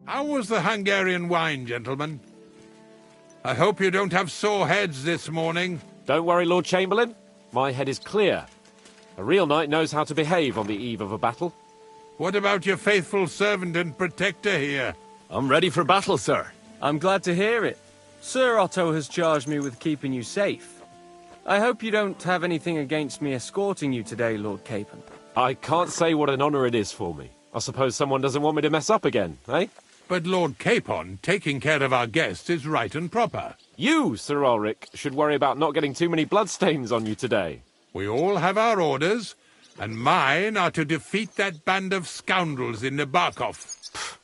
How was the Hungarian wine, gentlemen? I hope you don't have sore heads this morning. Don't worry, Lord Chamberlain. My head is clear. A real knight knows how to behave on the eve of a battle. What about your faithful servant and protector here? I'm ready for battle, sir. I'm glad to hear it. Sir Otto has charged me with keeping you safe. I hope you don't have anything against me escorting you today, Lord Capon. I can't say what an honor it is for me. I suppose someone doesn't want me to mess up again, eh? But Lord Capon, taking care of our guests is right and proper. You, Sir Ulrich, should worry about not getting too many bloodstains on you today. We all have our orders, and mine are to defeat that band of scoundrels in Nabokov.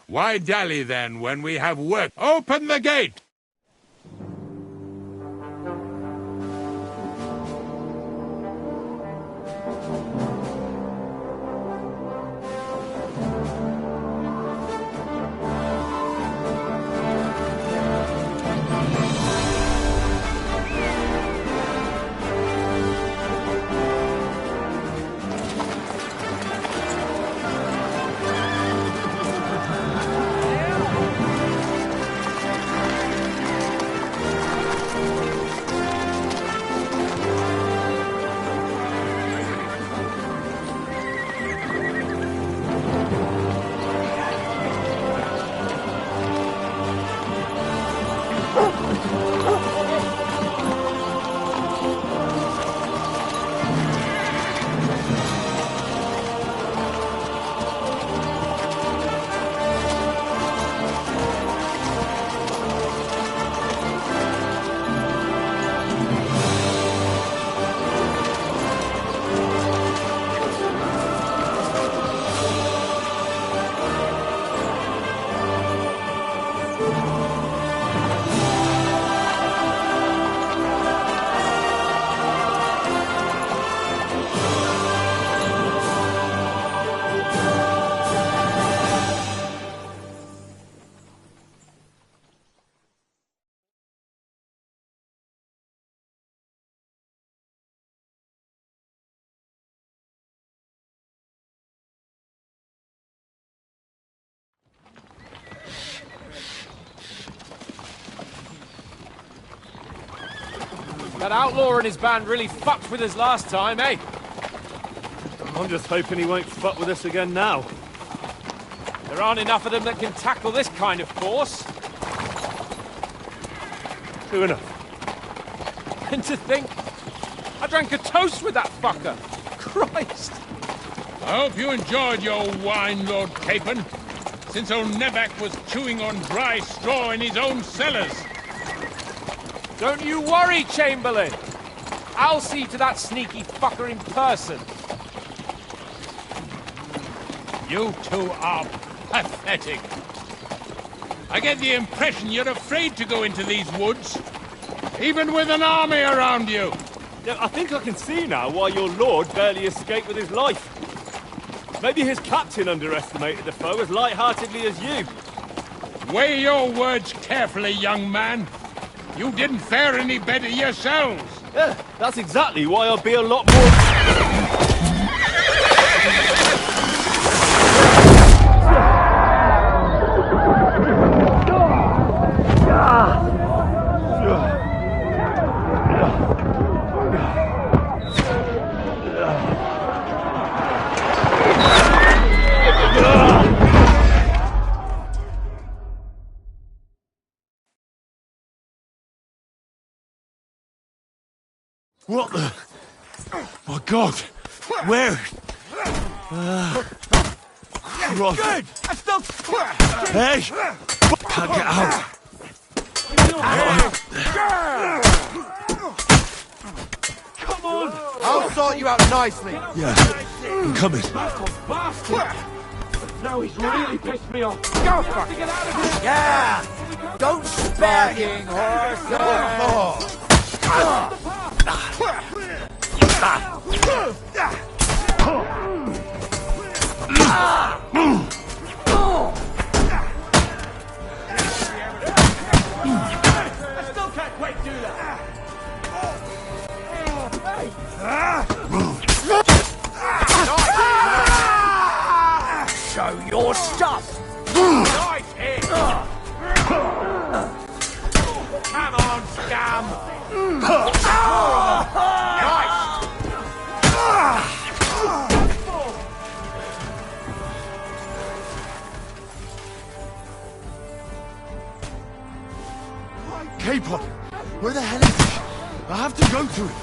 Why dally, then, when we have work? Open the gate! That outlaw and his band really fucked with us last time, eh? I'm just hoping he won't fuck with us again now. There aren't enough of them that can tackle this kind of force. True enough. And to think, I drank a toast with that fucker. Christ! I hope you enjoyed your wine, Lord Capon, since old Nevac was chewing on dry straw in his own cellars. Don't you worry, Chamberlain. I'll see to that sneaky fucker in person. You two are pathetic. I get the impression you're afraid to go into these woods, even with an army around you. Yeah, I think I can see now why your lord barely escaped with his life. Maybe his captain underestimated the foe as light-heartedly as you. Weigh your words carefully, young man. You didn't fare any better yourselves. Yeah, that's exactly why I'll be a lot more... What the... My God! Where? Right. Good! I still... Hey! Can't get out! Come on! I'll sort you out nicely. Yeah, I'm coming. Bastard! Now he's really pissed me off. Go fuck! Get out of here! Yeah! Don't spare him! Horse! I still can't quite do that! Show your stuff! Nice hit! Come on, scum! Nice! Capon! Where the hell is he? I have to go to him.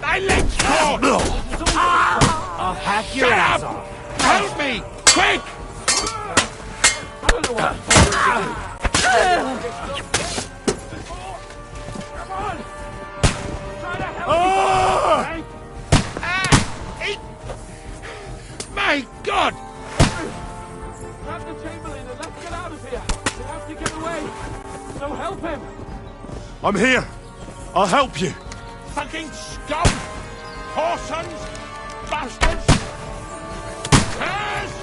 My leg's caught! I'll hack your Shut ass up! off! Help me! Quick! I don't know what I'm Come on! Try to help me! My God! Grab the Chamberlain and let's get out of here! We have to get away! So help him! I'm here. I'll help you. Fucking scum! Whoresons! Bastards! Curse!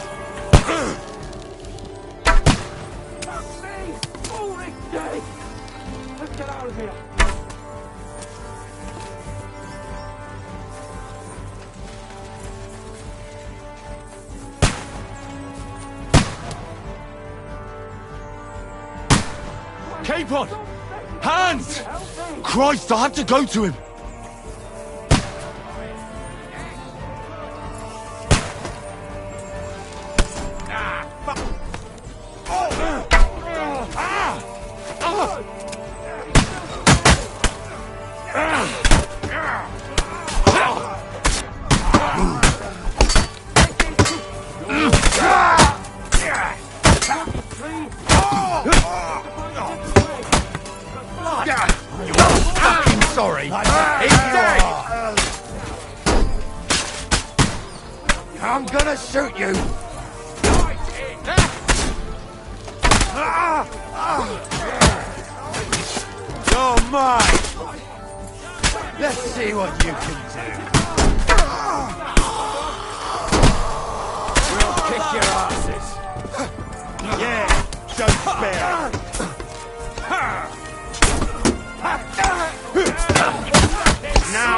Fuck me! Ulrich Day! Let's get out of here! Capon! Hans! Christ, I have to go to him. I'm sorry. He's dead. I'm gonna shoot you. You're mine. Let's see what you can do. We'll kick your asses. Yeah, don't spare. Now.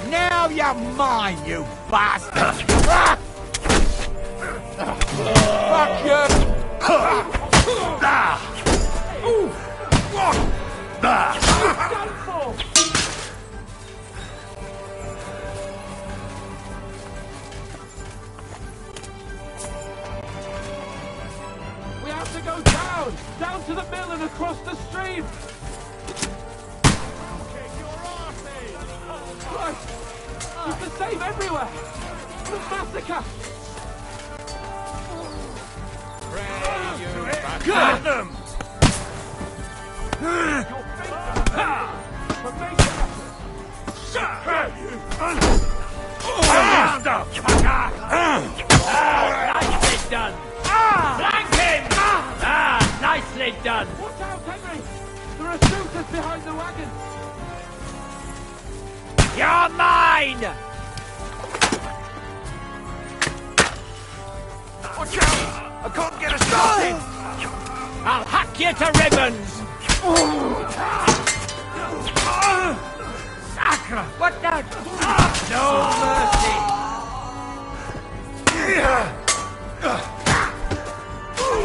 Now you're mine, you bastard! Fuck you! We have to go down! Down to the mill and across the stream! Christ! There's the same everywhere! The massacre! Got them! Nicely done! Flank him! Nicely done! Watch out, Henry! There are shooters behind the wagon! You're mine! Watch out! I can't get us started! I'll hack you to ribbons! Sacre! What now? No mercy!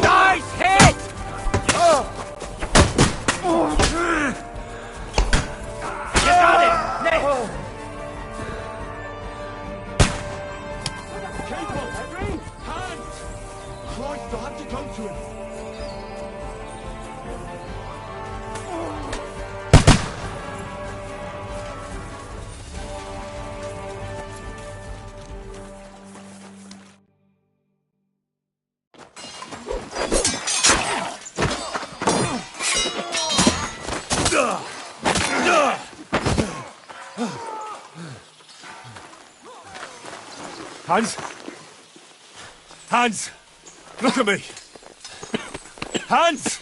Nice hit! You got it! Next! Cable, Henry! Hands! Christ, I'll have to go to him! Hans? Hans! Look at me! Hans!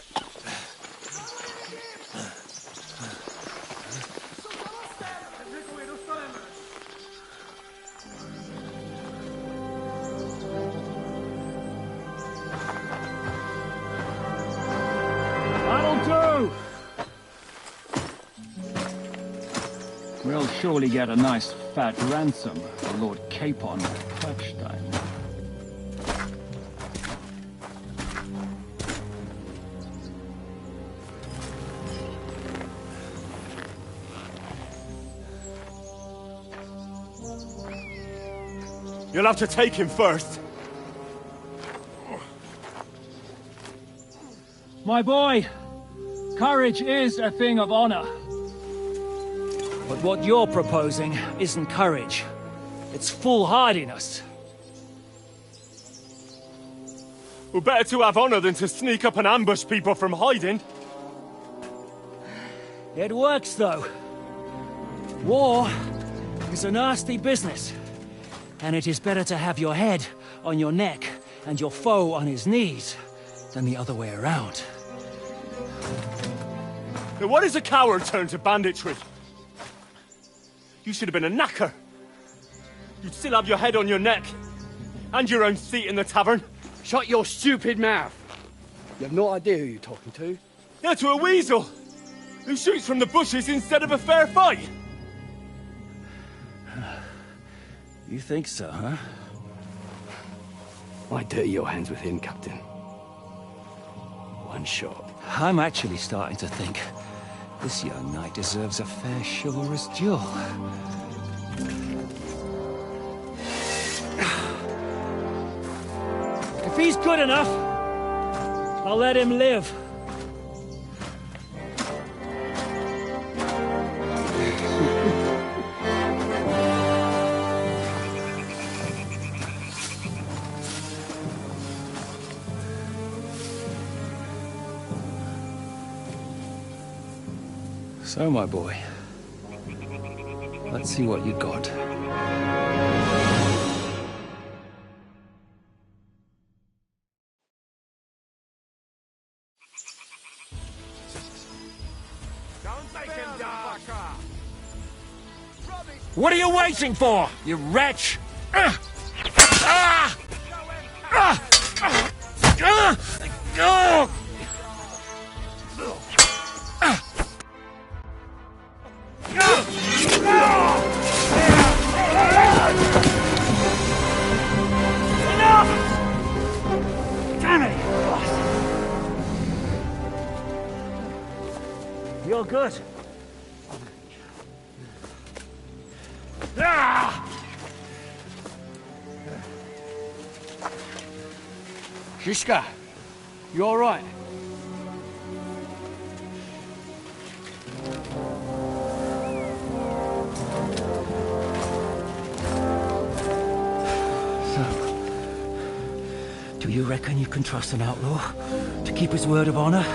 That'll do! We'll surely get a nice fat ransom for Lord Capon Kirkstein. You'll have to take him first. My boy, courage is a thing of honor. But what you're proposing isn't courage. It's foolhardiness. Well, better to have honor than to sneak up and ambush people from hiding. It works, though. War is a nasty business, and it is better to have your head on your neck and your foe on his knees than the other way around. Now what is a coward turned to banditry? You should have been a knacker. You'd still have your head on your neck. And your own seat in the tavern. Shut your stupid mouth. You have no idea who you're talking to. Yeah, to a weasel. Who shoots from the bushes instead of a fair fight. You think so, huh? Why dirty your hands with him, Captain? One shot. I'm actually starting to think this young knight deserves a fair chivalrous duel. If he's good enough, I'll let him live. So, my boy, let's see what you got. What are you waiting for, you wretch? Damn it! You're good. Shishka, you all right? Do you reckon you can trust an outlaw to keep his word of honor?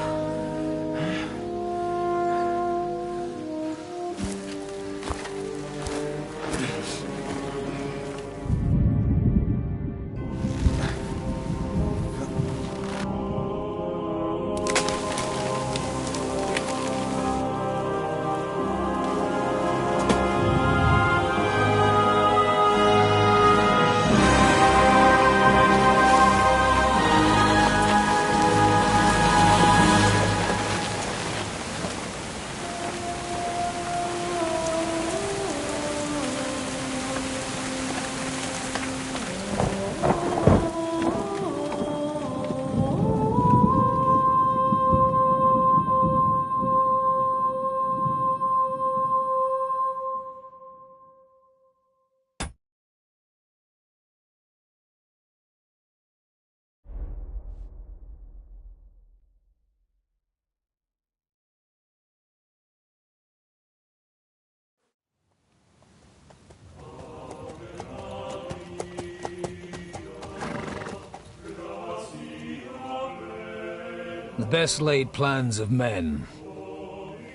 The best laid plans of men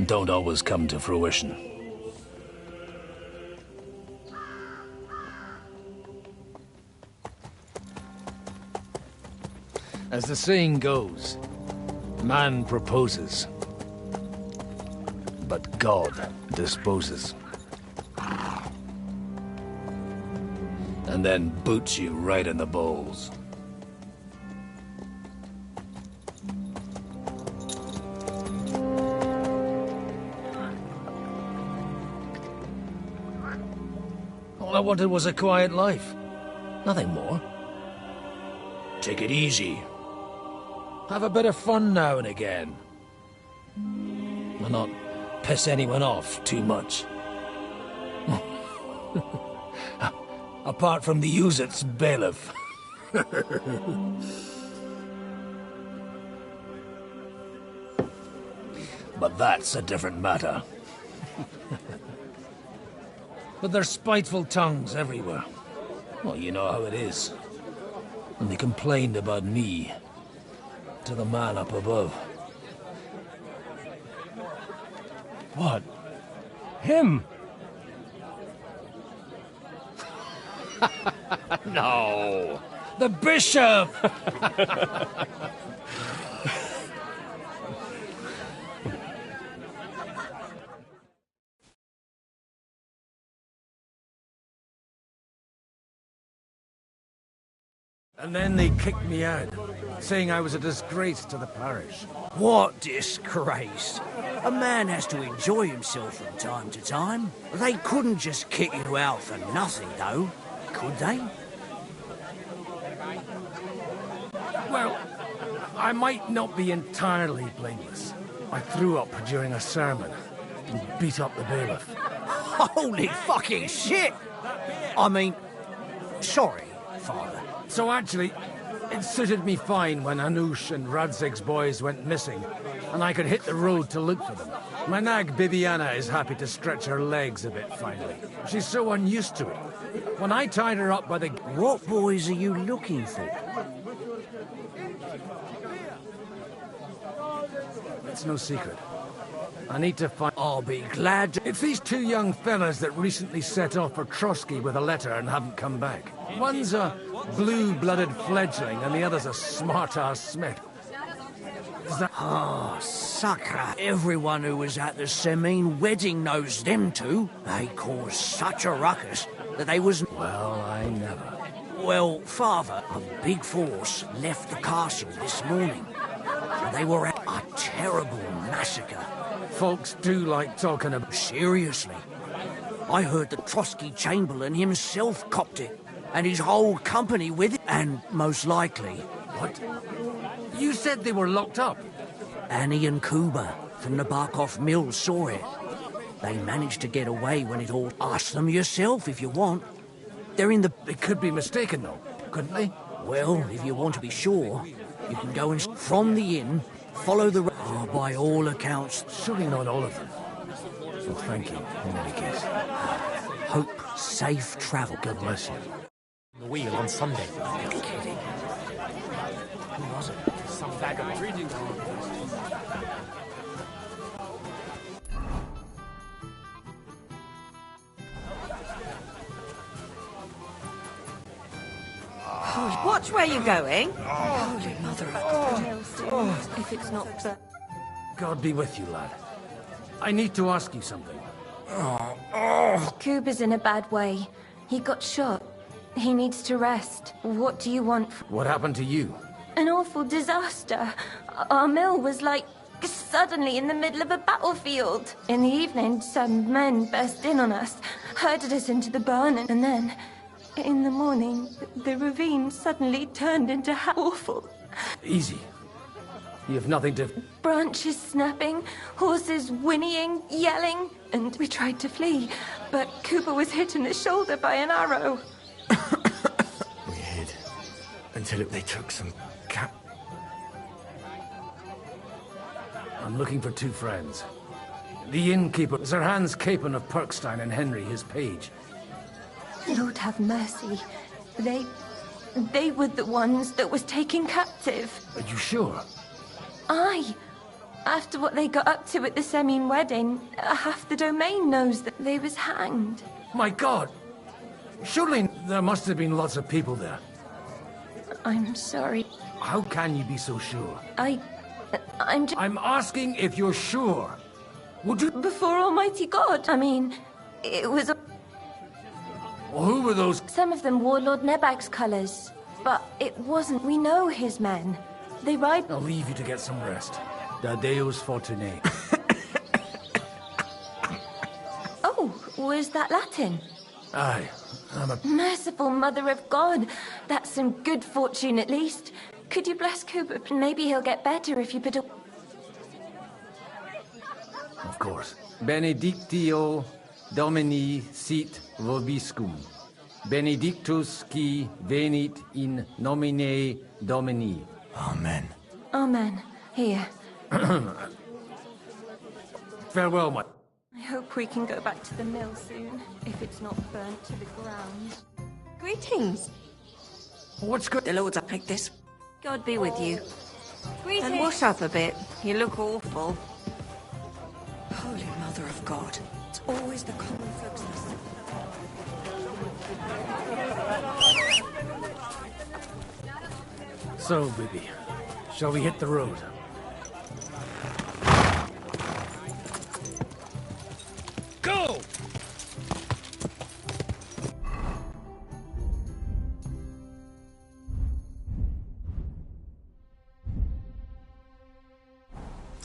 don't always come to fruition. As the saying goes, man proposes, but God disposes. And then boots you right in the balls. All I wanted was a quiet life. Nothing more. Take it easy. Have a bit of fun now and again. And not piss anyone off too much. Apart from the Uzit's bailiff. But that's a different matter. But there's spiteful tongues everywhere. Well, you know how it is. And they complained about me to the man up above. What? Him? No. The bishop! And then they kicked me out, saying I was a disgrace to the parish. What disgrace? A man has to enjoy himself from time to time. They couldn't just kick you out for nothing, though, could they? Well, I might not be entirely blameless. I threw up during a sermon and beat up the bailiff. Holy fucking shit! I mean, sorry, Father. So actually, it suited me fine when Anush and Radzig's boys went missing, and I could hit the road to look for them. My nag Bibiana is happy to stretch her legs a bit finally. She's so unused to it. When I tied her up by the... What boys are you looking for? It's no secret. I need to find... I'll be glad to... It's these two young fellas that recently set off for Trotsky with a letter and haven't come back. One's a blue-blooded fledgling and the other's a smart-ass smith. Oh, sucker. Everyone who was at the Semine wedding knows them two. They caused such a ruckus that they was... Well, I never. Well, Father, a big force left the castle this morning. And they were at a terrible massacre. Folks do like talking about... Seriously. I heard the Trotsky Chamberlain himself copped it. And his whole company with it. And most likely... What? You said they were locked up? Annie and Kuba from the Barkov Mill saw it. They managed to get away when it all... Ask them yourself if you want. They're in the... They could be mistaken, though, couldn't they? Well, if you want to be sure, you can go and... From the inn, follow the... Oh, by all accounts... Surely not all of them. Well, thank you, in any case. Hope safe travel. God bless you. The wheel on Sunday. You're kidding. Who was it? Some vagabond. Reading. Watch where you're going. Holy Mother of God. If it's not... God be with you, lad. I need to ask you something. Kuba's in a bad way. He got shot. He needs to rest. What do you want? What happened to you? An awful disaster. Our mill was like suddenly in the middle of a battlefield. In the evening, some men burst in on us, herded us into the barn, and then, in the morning, the ravine suddenly turned into awful. Easy. You have nothing to... Branches snapping, horses whinnying, yelling, and we tried to flee, but Kuba was hit in the shoulder by an arrow. We hid until they took some cap. I'm looking for two friends. The innkeeper, Sir Hans Capon of Perkstein, and Henry, his page. Lord have mercy. They were the ones that was taken captive. Are you sure? Aye. After what they got up to at the Semine wedding, half the domain knows that they was hanged. My God! Surely there must have been lots of people there. I'm sorry. How can you be so sure? I'm just... I'm asking if you're sure. Would you... Before Almighty God. I mean, it was... Well, who were those... Some of them wore Lord Nebag's colours. But it wasn't. We know his men. They ride... I'll leave you to get some rest. Da Deus Fortunae. Oh, was that Latin? Aye, I'm a... Merciful Mother of God. That's some good fortune, at least. Could you bless Kuba? Maybe he'll get better if you put a... Of course. Benedictio Domini sit vobiscum. Benedictus qui venit in nomine Domini. Amen. Amen. Here. Farewell, my... I hope we can go back to the mill soon, if it's not burnt to the ground. Greetings. What's good? The Lord's up like this. God be with you. Greetings. And wash up a bit. You look awful. Holy Mother Mother of God. It's always the common folks that suffer. So, Bibi, shall we hit the road? Go!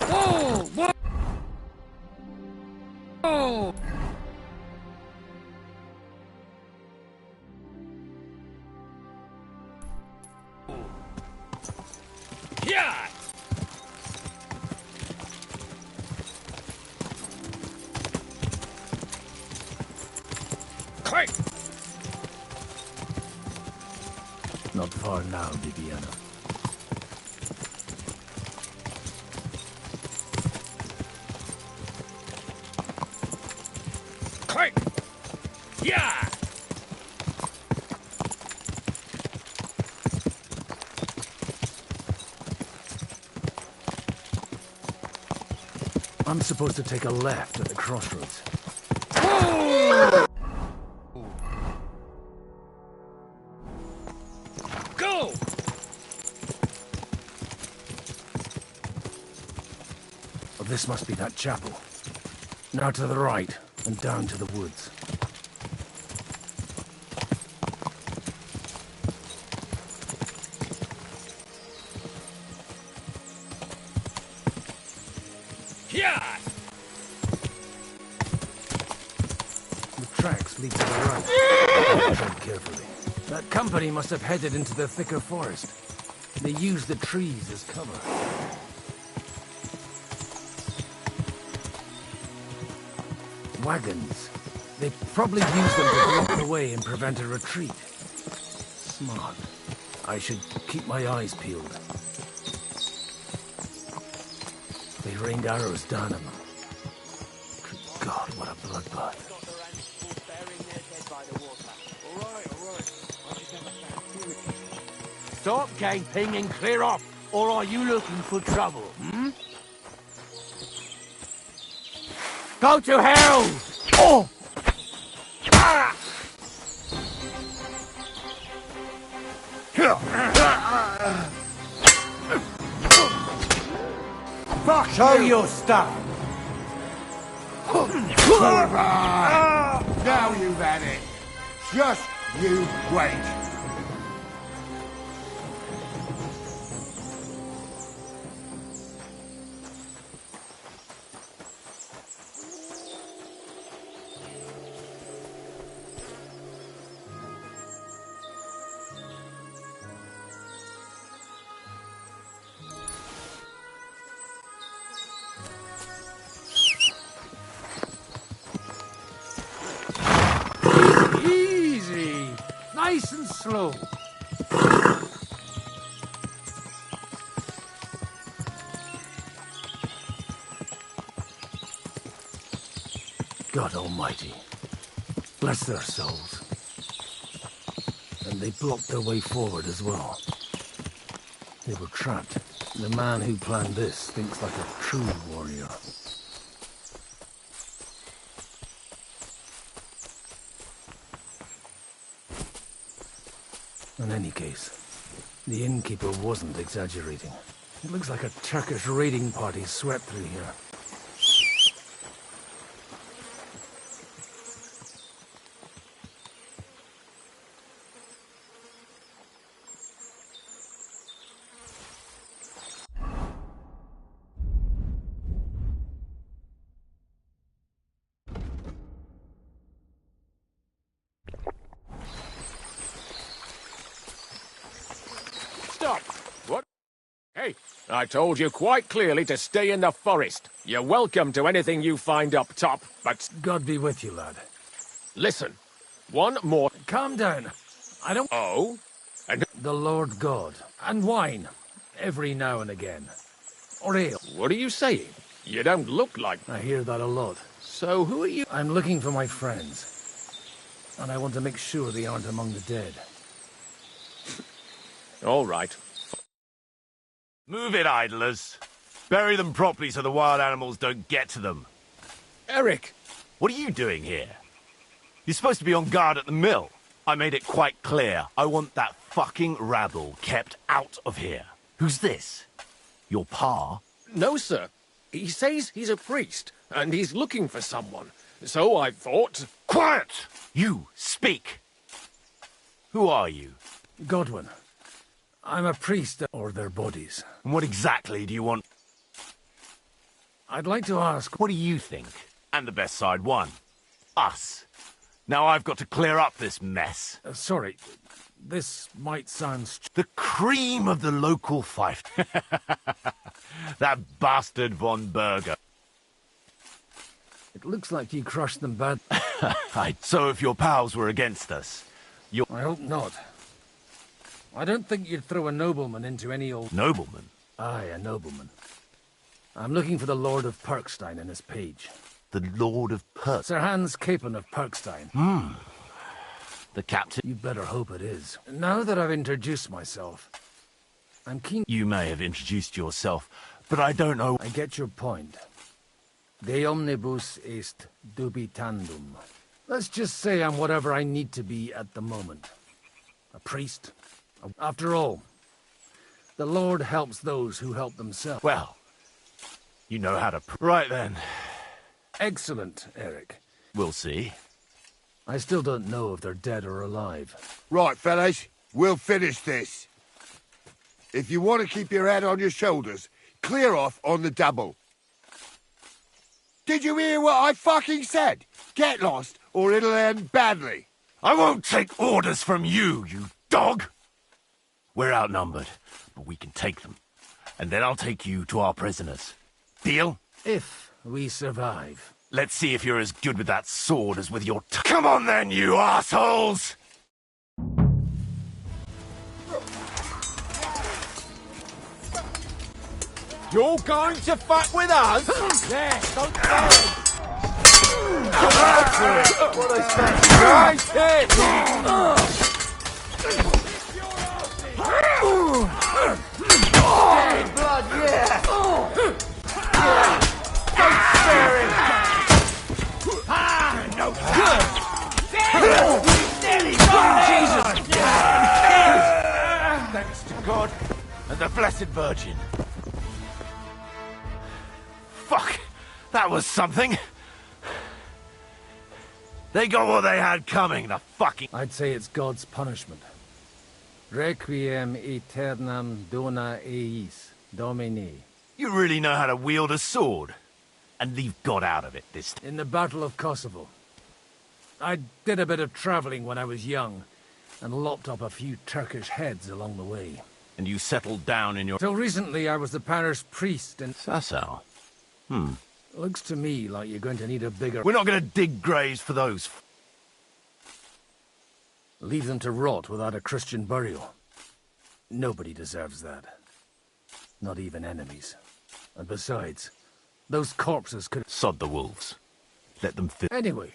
Whoa! Whoa! Oh! Yeah! Quick! Not far now, Bibiana. Quick! Yeah! I'm supposed to take a left at the crossroads. Go! Oh, this must be that chapel. Now to the right, and down to the woods. Yeah! The tracks lead to the right. Tread carefully. That company must have headed into the thicker forest. They used the trees as cover. Wagons. They probably used them to block the way and prevent a retreat. Smart. I should keep my eyes peeled. They rained arrows down on them. Good God, what a bloodbath. Stop gaping and clear off, or are you looking for trouble, hmm? Go to hell! Oh! Ah! Fuck Show you. Your stuff! Now you've had it. Just you wait. Easy. Nice and slow. God Almighty. Bless their souls. And they blocked their way forward as well. They were trapped. The man who planned this thinks like a true warrior. In any case, the innkeeper wasn't exaggerating. It looks like a Turkish raiding party swept through here. Stop! What? Hey, I told you quite clearly to stay in the forest. You're welcome to anything you find up top, but... God be with you, lad. Listen, one more... Calm down. I don't... Oh? And... The Lord God. And wine. Every now and again. Or ale. What are you saying? You don't look like... I hear that a lot. So who are you... I'm looking for my friends. And I want to make sure they aren't among the dead. All right. Move it, idlers. Bury them properly so the wild animals don't get to them. Eric! What are you doing here? You're supposed to be on guard at the mill. I made it quite clear. I want that fucking rabble kept out of here. Who's this? Your pa? No, sir. He says he's a priest, and he's looking for someone. So I thought... Quiet! You, speak! Who are you? Godwin. I'm a priest, or their bodies. And what exactly do you want? I'd like to ask... What do you think? And the best side won. Us. Now I've got to clear up this mess. Sorry, this might sound... The cream of the local fief. That bastard von Berger. It looks like you crushed them bad. So if your pals were against us, you... I hope not. I don't think you'd throw a nobleman into any old... Nobleman? Aye, a nobleman. I'm looking for the Lord of Perkstein and his page. The Lord of Sir Hans Capon of Perkstein. The captain? You better hope it is. Now that I've introduced myself, I'm keen... You may have introduced yourself, but I don't know... I get your point. De omnibus est dubitandum. Let's just say I'm whatever I need to be at the moment. A priest. After all, the Lord helps those who help themselves. Well, you know how to... Right then. Excellent, Eric. We'll see. I still don't know if they're dead or alive. Right, fellas, we'll finish this. If you want to keep your head on your shoulders, clear off on the double. Did you hear what I fucking said? Get lost, or it'll end badly. I won't take orders from you, you dog! We're outnumbered, but we can take them. And then I'll take you to our prisoners. Deal? If we survive. Let's see if you're as good with that sword as with your Come on then, you assholes! You're going to fight with us? Yes, don't What I said! Nice hit! Blood, yeah! Don't spare him! No good! Jesus! Thanks to God and the Blessed Virgin. Fuck! That was something! They got what they had coming, the fucking... I'd say it's God's punishment. Requiem aeternam dona eis, Domini. You really know how to wield a sword. And leave God out of it this time. In the Battle of Kosovo. I did a bit of traveling when I was young, and lopped up a few Turkish heads along the way. And you settled down in your... Till recently I was the parish priest in... Sasau. Looks to me like you're going to need a bigger... We're not going to dig graves for those... Leave them to rot without a Christian burial. Nobody deserves that. Not even enemies. And besides, those corpses could... Sod the wolves. Let them fit. Anyway,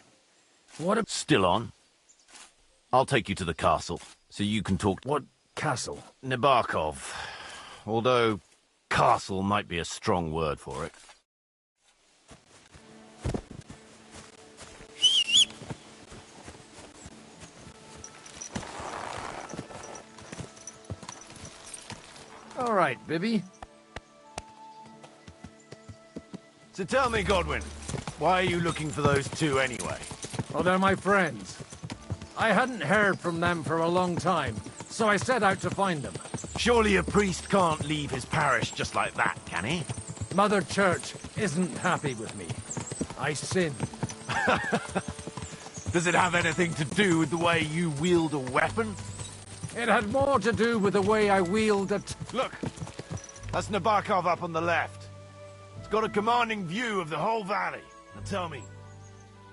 what a... Still on? I'll take you to the castle, so you can talk... What castle? Nabokov. Although, castle might be a strong word for it. All right, Bibby. So tell me, Godwin, why are you looking for those two anyway? Well, they're my friends. I hadn't heard from them for a long time, so I set out to find them. Surely a priest can't leave his parish just like that, can he? Mother Church isn't happy with me. I sinned. Does it have anything to do with the way you wield a weapon? It had more to do with the way I wield it. Look, that's Nabokov up on the left. It's got a commanding view of the whole valley. Now tell me,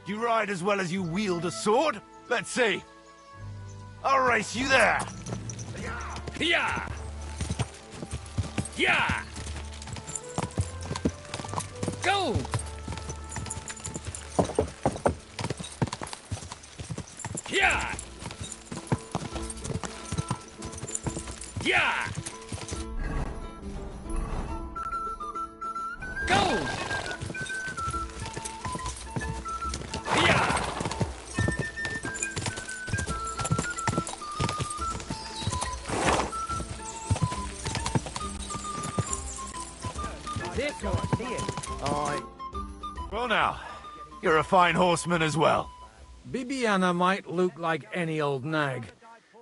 do you ride as well as you wield a sword? Let's see. I'll race you there. Yeah! Yeah! Go! Yeah! Yeah! Go! Well now, you're a fine horseman as well. Bibiana might look like any old nag,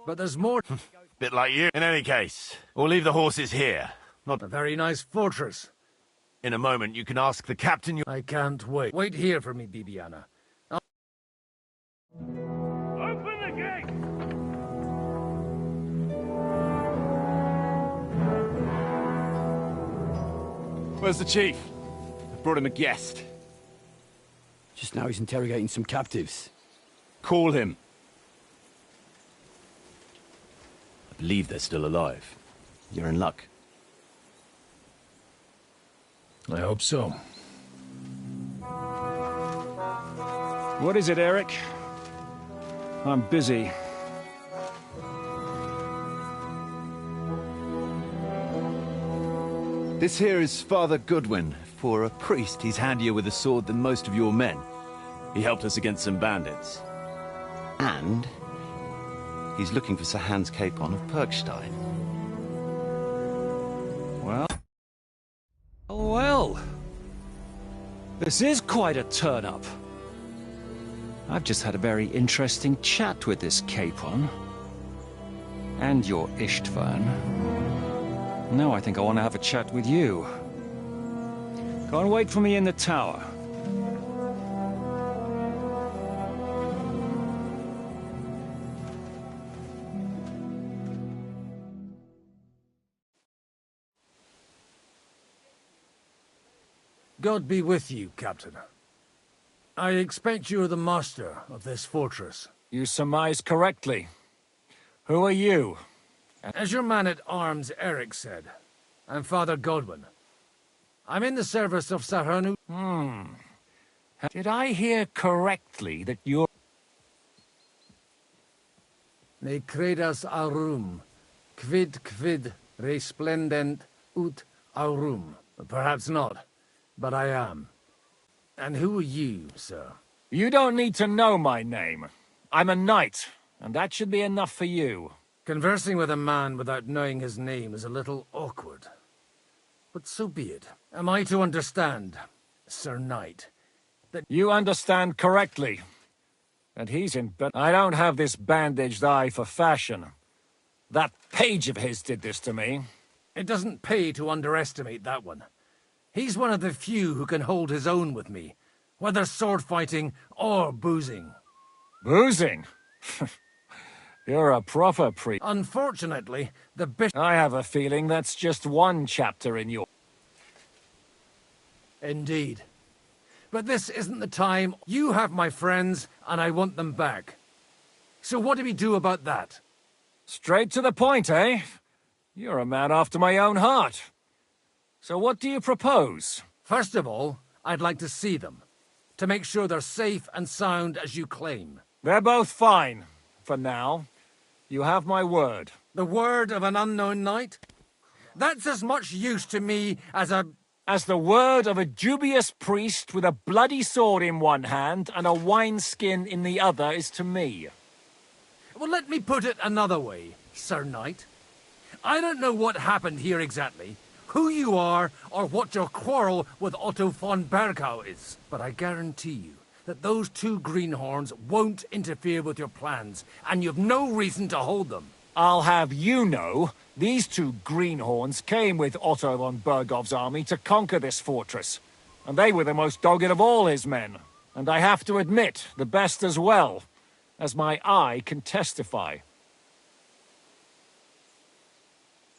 but there's more. Bit like you. In any case, we'll leave the horses here. Not a very nice fortress. In a moment, you can ask the captain. I can't wait. Wait here for me, Bibiana. Open the gate! Where's the chief? I brought him a guest. Just now he's interrogating some captives. Call him. I believe they're still alive. You're in luck. I hope so. What is it, Eric? I'm busy. This here is Father Goodwin. For a priest, he's handier with a sword than most of your men. He helped us against some bandits. And he's looking for Sir Hans Capon of Perkstein. Well, this is quite a turn-up. I've just had a very interesting chat with this Capon. And your Istvan. Now I think I want to have a chat with you. Go and wait for me in the tower. God be with you, Captain. I expect you're the master of this fortress. You surmise correctly. Who are you? As your man-at-arms Eric said, I'm Father Godwin. I'm in the service of Sahanu. Did I hear correctly that you're... Ne credas aurum, quid resplendent ut aurum. Perhaps not, but I am. And who are you, sir? You don't need to know my name. I'm a knight, and that should be enough for you. Conversing with a man without knowing his name is a little awkward. But so be it. Am I to understand, Sir Knight, that... You understand correctly. And he's in bed. I don't have this bandaged eye for fashion. That page of his did this to me. It doesn't pay to underestimate that one. He's one of the few who can hold his own with me, whether sword fighting or boozing. Boozing? You're a proper priest. Unfortunately, the bishop... I have a feeling that's just one chapter in your... Indeed. But this isn't the time. You have my friends, and I want them back. So what do we do about that? Straight to the point, eh? You're a man after my own heart. So what do you propose? First of all, I'd like to see them, to make sure they're safe and sound as you claim. They're both fine, for now. You have my word. The word of an unknown knight? That's as much use to me as a... As the word of a dubious priest with a bloody sword in one hand and a wineskin in the other is to me. Well, let me put it another way, Sir Knight. I don't know what happened here exactly, who you are, or what your quarrel with Otto von Bergau is. But I guarantee you that those two greenhorns won't interfere with your plans, and you've no reason to hold them. I'll have you know, these two greenhorns came with Otto von Bergau's army to conquer this fortress. And they were the most dogged of all his men. And I have to admit, the best as well, as my eye can testify.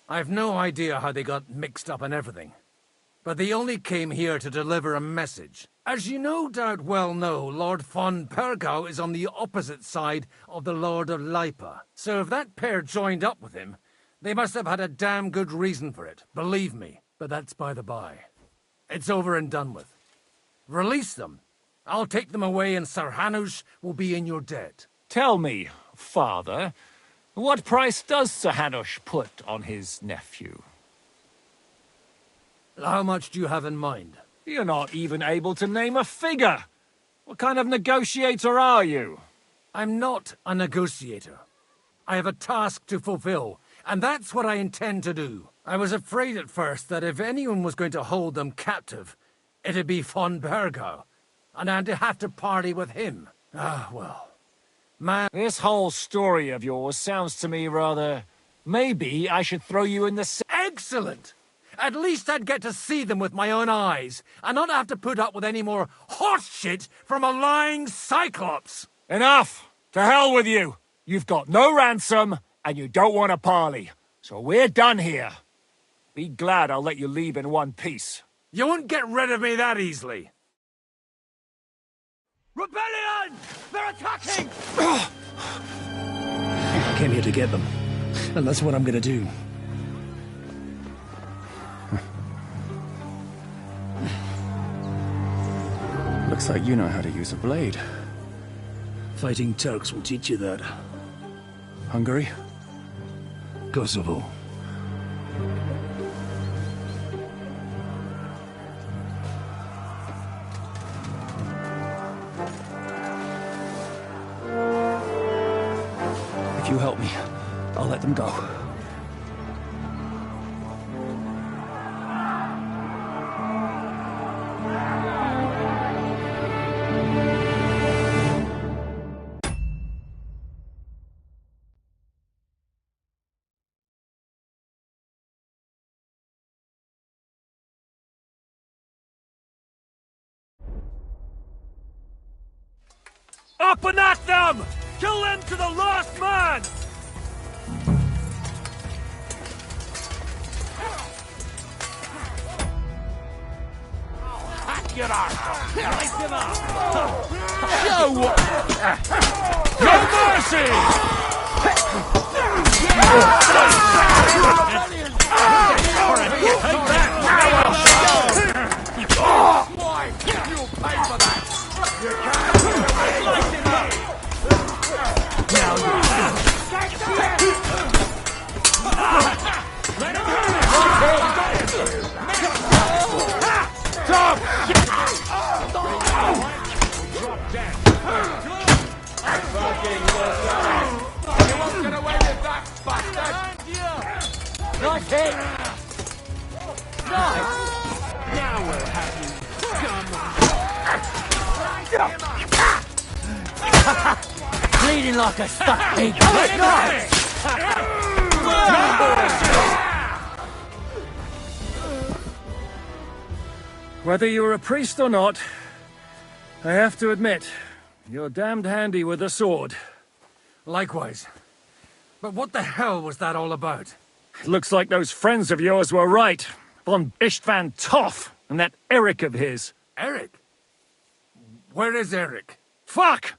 I've no idea how they got mixed up in everything. But they only came here to deliver a message. As you no doubt well know, Lord von Bergau is on the opposite side of the Lord of Lipa. So if that pair joined up with him, they must have had a damn good reason for it, believe me. But that's by the by. It's over and done with. Release them. I'll take them away and Sir Hanush will be in your debt. Tell me, father, what price does Sir Hanush put on his nephew? How much do you have in mind? You're not even able to name a figure. What kind of negotiator are you? I'm not a negotiator. I have a task to fulfill, and that's what I intend to do. I was afraid at first that if anyone was going to hold them captive, it'd be von Bergau. and I'd have to party with him. Ah, well. Man... This whole story of yours sounds to me rather... Maybe I should throw you in the... Excellent! At least I'd get to see them with my own eyes, and not have to put up with any more horse shit from a lying Cyclops! Enough! To hell with you! You've got no ransom, and you don't want a parley. So we're done here. Be glad I'll let you leave in one piece. You won't get rid of me that easily. Rebellion! They're attacking! I came here to get them, and that's what I'm gonna do. Looks like you know how to use a blade. Fighting Turks will teach you that. Hungary? Kosovo. If you help me, I'll let them go. Up and at them! Kill them to the last man! Get out! Light him up! Show what? No mercy! Take that! Why? You'll pay for that! You can't! Light him up! Stop! You won't get away with that, bastard! Nice hit! Nice! Now we'll have you, scum! Bleeding like a stuck pig. Whether you're a priest or not, I have to admit, you're damned handy with a sword. Likewise. But what the hell was that all about? It looks like those friends of yours were right. Von Istvan Toth and that Eric of his. Eric? Where is Eric? Fuck!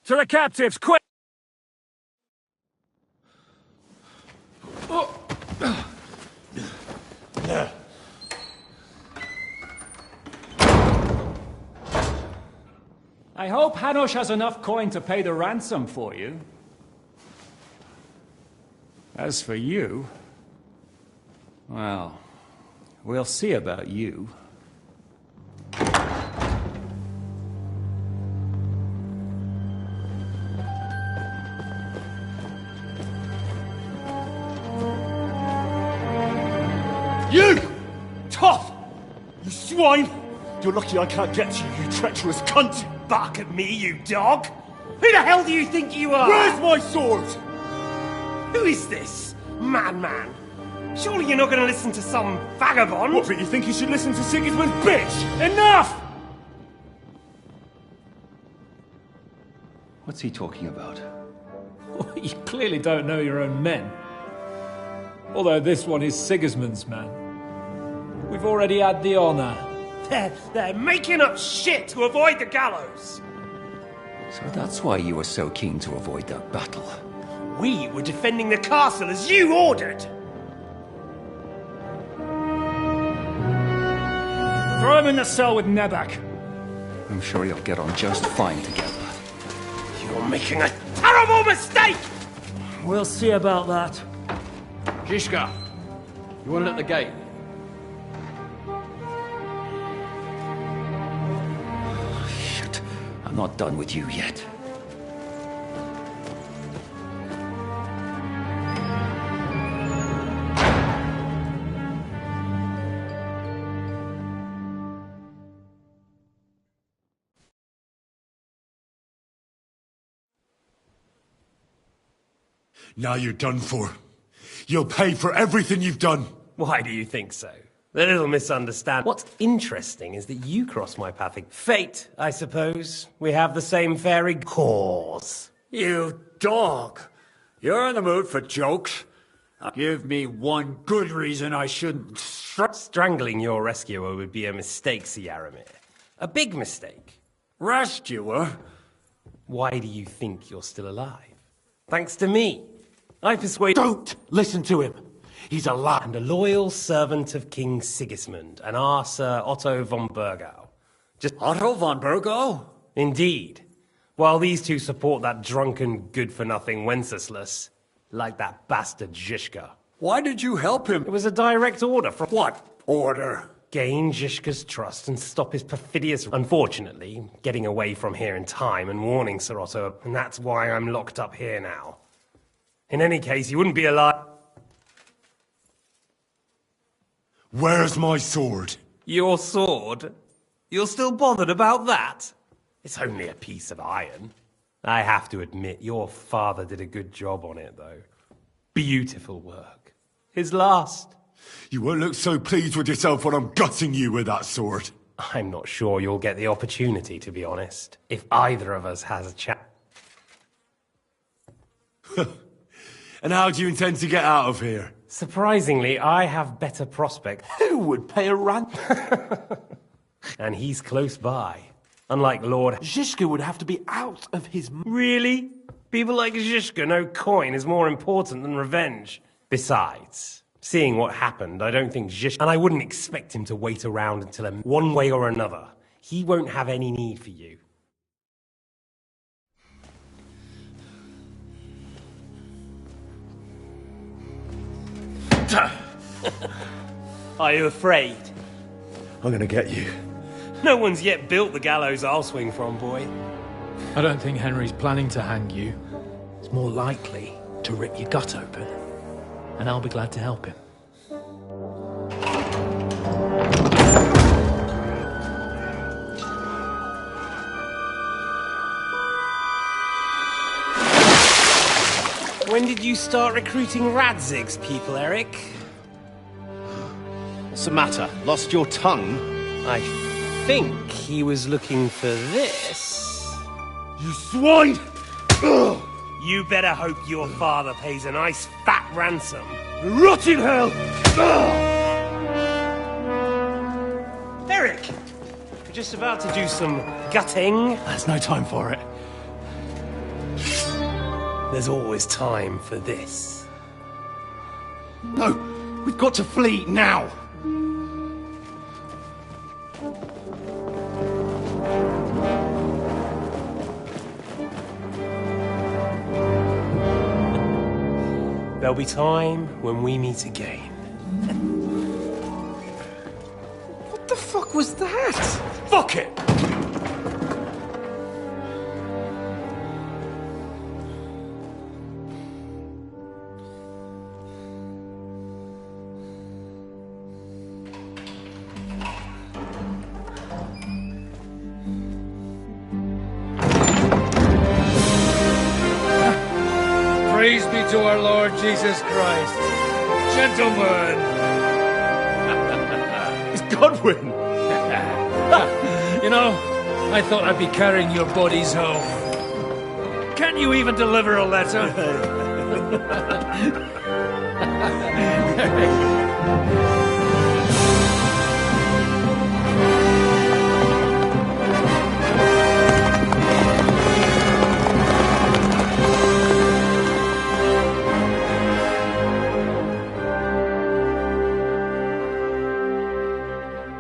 To the captives, quick! I hope Hanush has enough coin to pay the ransom for you. As for you... well, we'll see about you. You! Tough! You swine! You're lucky I can't get to you, you treacherous cunt! Bark at me, you dog! Who the hell do you think you are? Where's my sword? Who is this? Man. Surely you're not going to listen to some vagabond? What, but you think you should listen to Sigismund's bitch? Enough! What's he talking about? You clearly don't know your own men. Although this one is Sigismund's man. We've already had the honor. They're making up shit to avoid the gallows. So that's why you were so keen to avoid that battle. We were defending the castle as you ordered. Throw him in the cell with Nebak. I'm sure you'll get on just fine together. You're making a terrible mistake! We'll see about that. Zhishka, you want it at the gate? Shit, I'm not done with you yet. Now you're done for. You'll pay for everything you've done. Why do you think so? A little misunderstand. What's interesting is that you crossed my path. Fate, I suppose. We have the same fairy cause. You dog! You're in the mood for jokes. Give me one good reason I shouldn't... Strangling your rescuer would be a mistake, Sir Yaramir. A big mistake. Rescuer? Why do you think you're still alive? Thanks to me. I persuade... Don't listen to him. He's a liar. And a loyal servant of King Sigismund and our Sir Otto von Burgau. Just Otto von Burgau? Indeed. While these two support that drunken, good-for-nothing Wenceslas, like that bastard Zhishka. Why did you help him? It was a direct order from... What order? Gain Zhishka's trust and stop his perfidious... Unfortunately, getting away from here in time and warning Sir Otto, and that's why I'm locked up here now. In any case, you wouldn't be alive... Where's my sword? Your sword? You're still bothered about that? It's only a piece of iron. I have to admit, your father did a good job on it, though. Beautiful work. His last. You won't look so pleased with yourself when I'm gutting you with that sword. I'm not sure you'll get the opportunity, to be honest, if either of us has a chat. And how do you intend to get out of here? Surprisingly, I have better prospects. Who would pay a ransom? And he's close by. Unlike Lord... Zhishka would have to be out of his... Really? People like Zhishka know coin is more important than revenge. Besides, seeing what happened, I don't think Zhishka... And I wouldn't expect him to wait around until one way or another. He won't have any need for you. Are you afraid? I'm gonna get you. No one's yet built the gallows I'll swing from, boy. I don't think Henry's planning to hang you. It's more likely to rip your gut open. And I'll be glad to help him. When did you start recruiting Radzig's people, Eric? What's the matter? Lost your tongue? I think he was looking for this. You swine! You better hope your father pays a nice fat ransom. Rot in hell! Eric! We're just about to do some gutting. There's no time for it. There's always time for this. No, we've got to flee now. There'll be time when we meet again. What the fuck was that? Fuck it! Praise be to our Lord Jesus Christ. Gentlemen! It's Godwin! You know, I thought I'd be carrying your bodies home. Can you even deliver a letter?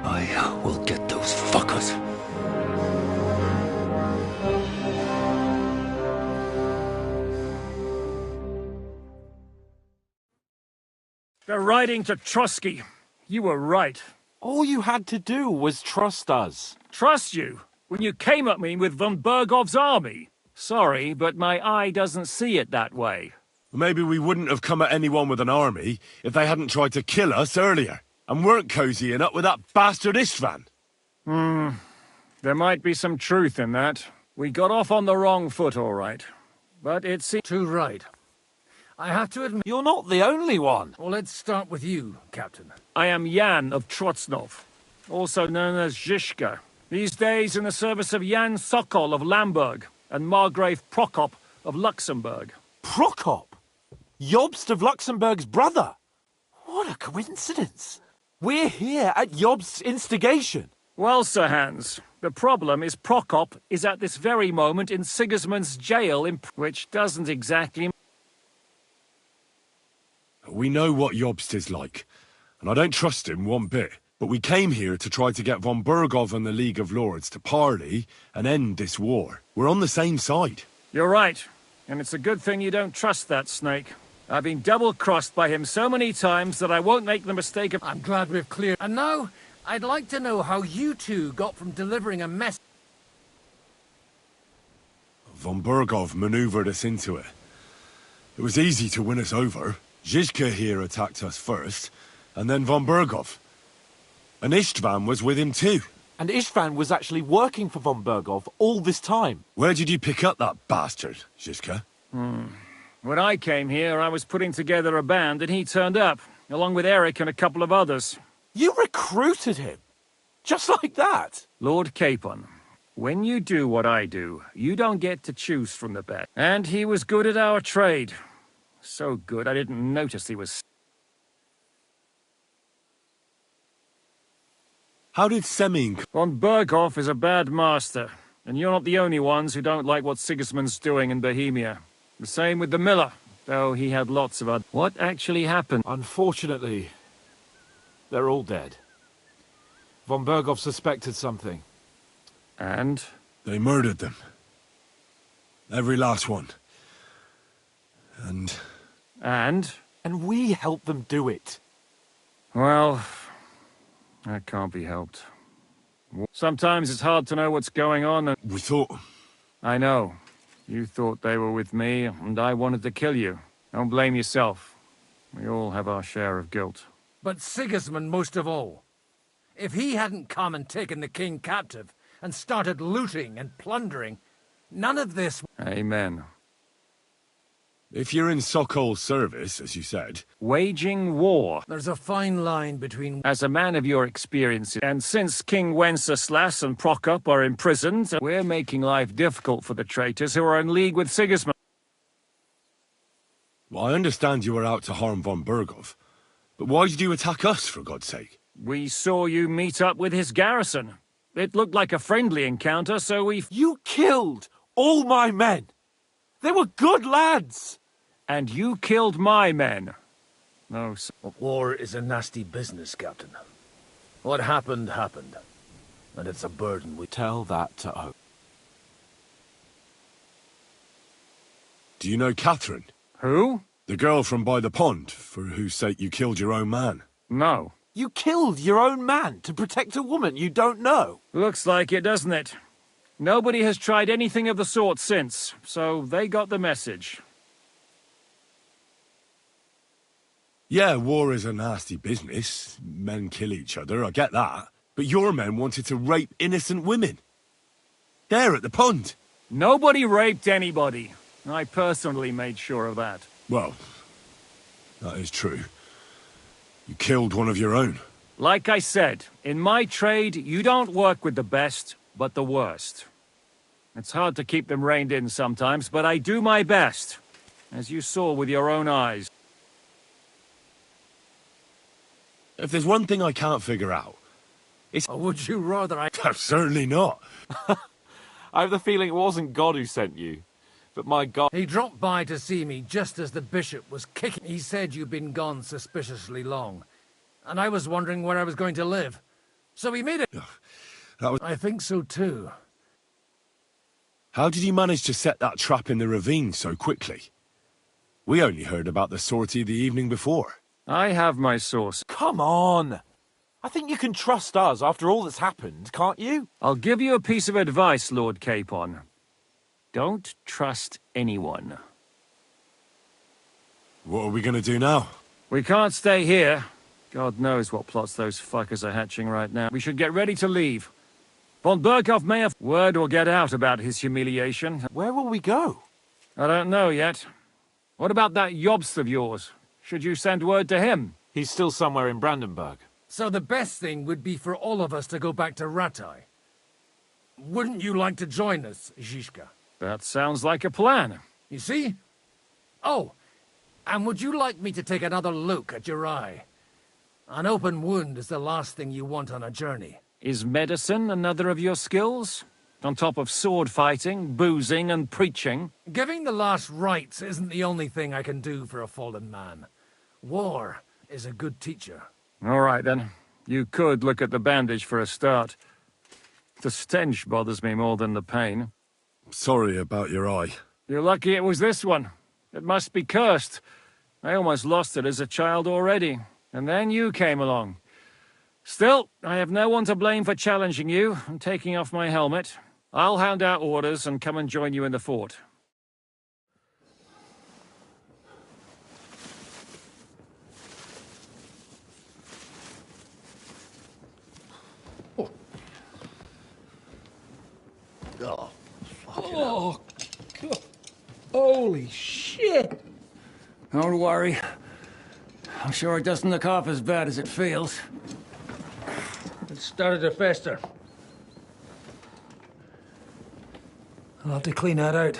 I will get those fuckers. They're riding to Trusky. You were right. All you had to do was trust us. Trust you? When you came at me with von Bergov's army? Sorry, but my eye doesn't see it that way. Maybe we wouldn't have come at anyone with an army if they hadn't tried to kill us earlier, and weren't cozying up with that bastard Istvan. There might be some truth in that. We got off on the wrong foot, all right. But it's... Too right. I have to admit... You're not the only one. Well, let's start with you, Captain. I am Jan of Trotsnov, also known as Zhishka. These days in the service of Jan Sokol of Lamberg and Margrave Prokop of Luxembourg. Prokop? Jobst of Luxembourg's brother? What a coincidence. We're here at Jobst's instigation. Well, Sir Hans, the problem is Prokop is at this very moment in Sigismund's jail, which doesn't exactly... We know what Jobst is like, and I don't trust him one bit. But we came here to try to get von Bergov and the League of Lords to parley and end this war. We're on the same side. You're right, and it's a good thing you don't trust that snake. I've been double-crossed by him so many times that I won't make the mistake of... I'm glad we've cleared... And now, I'd like to know how you two got from delivering a mess... Von Bergov maneuvered us into it. It was easy to win us over. Zhizka here attacked us first, and then von Bergov. And Istvan was with him too. And Istvan was actually working for von Bergov all this time. Where did you pick up that bastard, Zhizka? When I came here, I was putting together a band, and he turned up, along with Eric and a couple of others. You recruited him? Just like that? Lord Capon, when you do what I do, you don't get to choose from the best. And he was good at our trade. So good, I didn't notice he was... How did Semyon... Von Berghoff is a bad master, and you're not the only ones who don't like what Sigismund's doing in Bohemia. The same with the miller, though he had lots of other... What actually happened? Unfortunately, they're all dead. Von Berghoff suspected something. And? They murdered them. Every last one. And? And we helped them do it. Well, that can't be helped. Sometimes it's hard to know what's going on and... We thought... I know. You thought they were with me, and I wanted to kill you. Don't blame yourself. We all have our share of guilt. But Sigismund most of all. If he hadn't come and taken the king captive, and started looting and plundering, none of this... Amen. If you're in Sokol's service, as you said... Waging war. There's a fine line between... As a man of your experience, and since King Wenceslas and Prokop are imprisoned, we're making life difficult for the traitors who are in league with Sigismund. Well, I understand you were out to harm von Bergov, but why did you attack us, for God's sake? We saw you meet up with his garrison. It looked like a friendly encounter, so we... You killed all my men! They were good lads! And you killed my men. No, sir. War is a nasty business, Captain. What happened, happened. And it's a burden we... Tell that to Oak. Do you know Catherine? Who? The girl from by the pond, for whose sake you killed your own man. No. You killed your own man to protect a woman you don't know. Looks like it, doesn't it? Nobody has tried anything of the sort since, so they got the message. Yeah, war is a nasty business. Men kill each other, I get that. But your men wanted to rape innocent women. There at the pond. Nobody raped anybody. I personally made sure of that. Well, that is true. You killed one of your own. Like I said, in my trade, you don't work with the best, but the worst. It's hard to keep them reined in sometimes, but I do my best, as you saw with your own eyes. If there's one thing I can't figure out, it's... Or would you rather I... Certainly not. I have the feeling it wasn't God who sent you, but my God... He dropped by to see me just as the bishop was kicking. He said you'd been gone suspiciously long, and I was wondering where I was going to live. So he made it... That was... I think so too. How did you manage to set that trap in the ravine so quickly? We only heard about the sortie the evening before. I have my source. Come on! I think you can trust us after all that's happened, can't you? I'll give you a piece of advice, Lord Capon. Don't trust anyone. What are we gonna do now? We can't stay here. God knows what plots those fuckers are hatching right now. We should get ready to leave. Von Berghoff may have... Word will get out about his humiliation. Where will we go? I don't know yet. What about that Jobst of yours? Should you send word to him? He's still somewhere in Brandenburg. So the best thing would be for all of us to go back to Rattay. Wouldn't you like to join us, Zizka? That sounds like a plan. You see? Oh, and would you like me to take another look at your eye? An open wound is the last thing you want on a journey. Is medicine another of your skills? On top of sword fighting, boozing, and preaching? Giving the last rites isn't the only thing I can do for a fallen man. War is a good teacher. All right, then. You could look at the bandage for a start. The stench bothers me more than the pain. Sorry about your eye. You're lucky it was this one. It must be cursed. I almost lost it as a child already. And then you came along. Still, I have no one to blame for challenging you and taking off my helmet. I'll hand out orders and come and join you in the fort. Oh, oh God. Holy shit! Don't worry. I'm sure it doesn't look half as bad as it feels. It started to fester. I'll have to clean that out.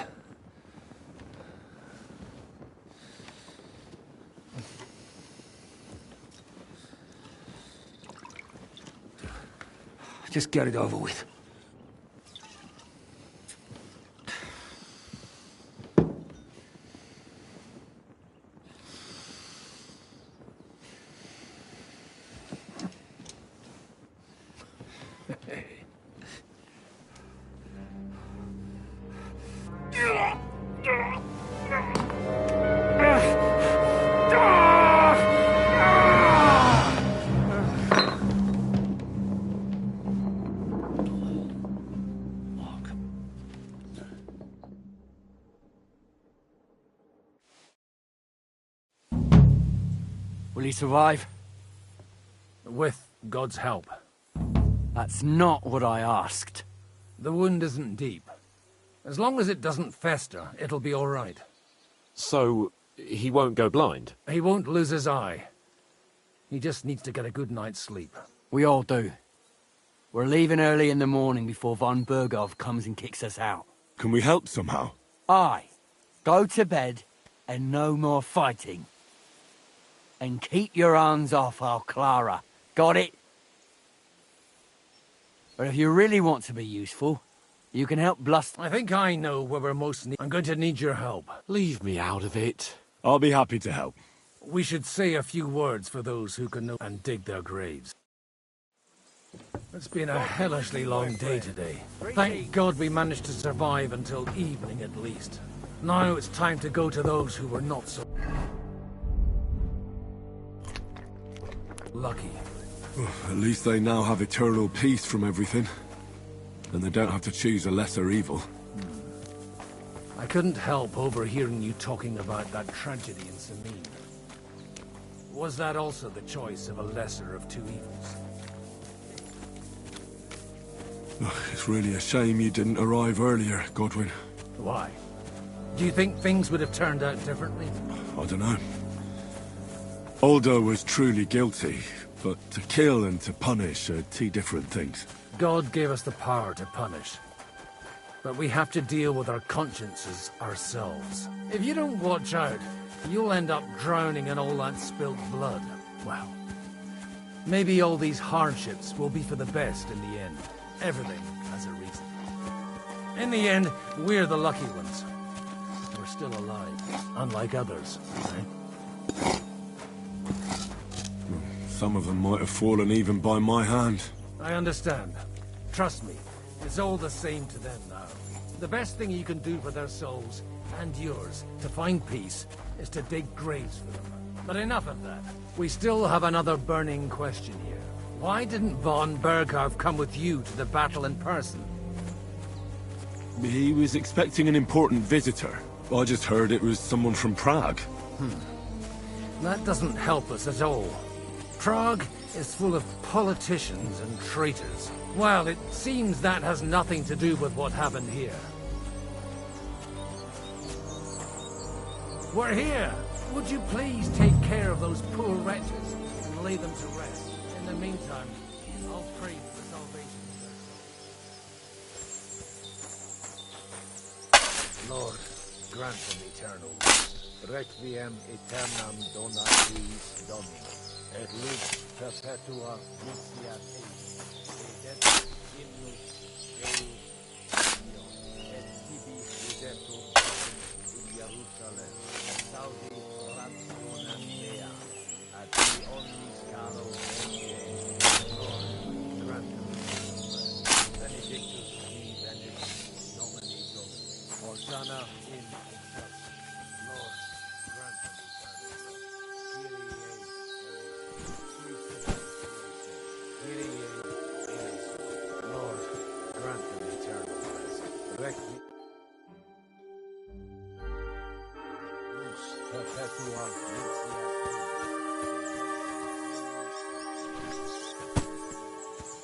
Just get it over with. Will he survive? With God's help. That's not what I asked. The wound isn't deep. As long as it doesn't fester, it'll be all right. So, he won't go blind? He won't lose his eye. He just needs to get a good night's sleep. We all do. We're leaving early in the morning before von Bergov comes and kicks us out. Can we help somehow? Aye. Go to bed and no more fighting. And keep your hands off our Clara. Got it? But if you really want to be useful, you can help bluster. I think I know where we're most I'm going to need your help. Leave me out of it. I'll be happy to help. We should say a few words for those who can know and dig their graves. It's been a hellishly long day today. Thank God we managed to survive until evening at least. Now it's time to go to those who were not so lucky. At least they now have eternal peace from everything. And they don't have to choose a lesser evil. I couldn't help overhearing you talking about that tragedy in Samin. Was that also the choice of a lesser of two evils? It's really a shame you didn't arrive earlier, Godwin. Why? Do you think things would have turned out differently? I don't know. Uldo was truly guilty, but to kill and to punish are two different things. God gave us the power to punish. But we have to deal with our consciences ourselves. If you don't watch out, you'll end up drowning in all that spilt blood. Well, maybe all these hardships will be for the best in the end. Everything has a reason. In the end, we're the lucky ones. We're still alive, unlike others, right? Some of them might have fallen even by my hand. I understand. Trust me, it's all the same to them now. The best thing you can do for their souls, and yours, to find peace, is to dig graves for them. But enough of that. We still have another burning question here. Why didn't von Berghoff come with you to the battle in person? He was expecting an important visitor. I just heard it was someone from Prague. That doesn't help us at all. Prague is full of politicians and traitors. Well, it seems that has nothing to do with what happened here. We're here. Would you please take care of those poor wretches and lay them to rest? In the meantime, I'll pray for salvation. Lord, grant them eternal rest. Requiem aeternam dona eis Domini, et lux perpetua luciat eis, et ignus Deus Domino, et tibi videtur in Jerusalem, saudi rationem mea, ad te omnis caro omnie, Lord, grant them eternal rest. Benedictus qui benedictus Domini Domini, Hosanna in excelsis. Lord, grant them eternal rest. Requiem. Lux perpetua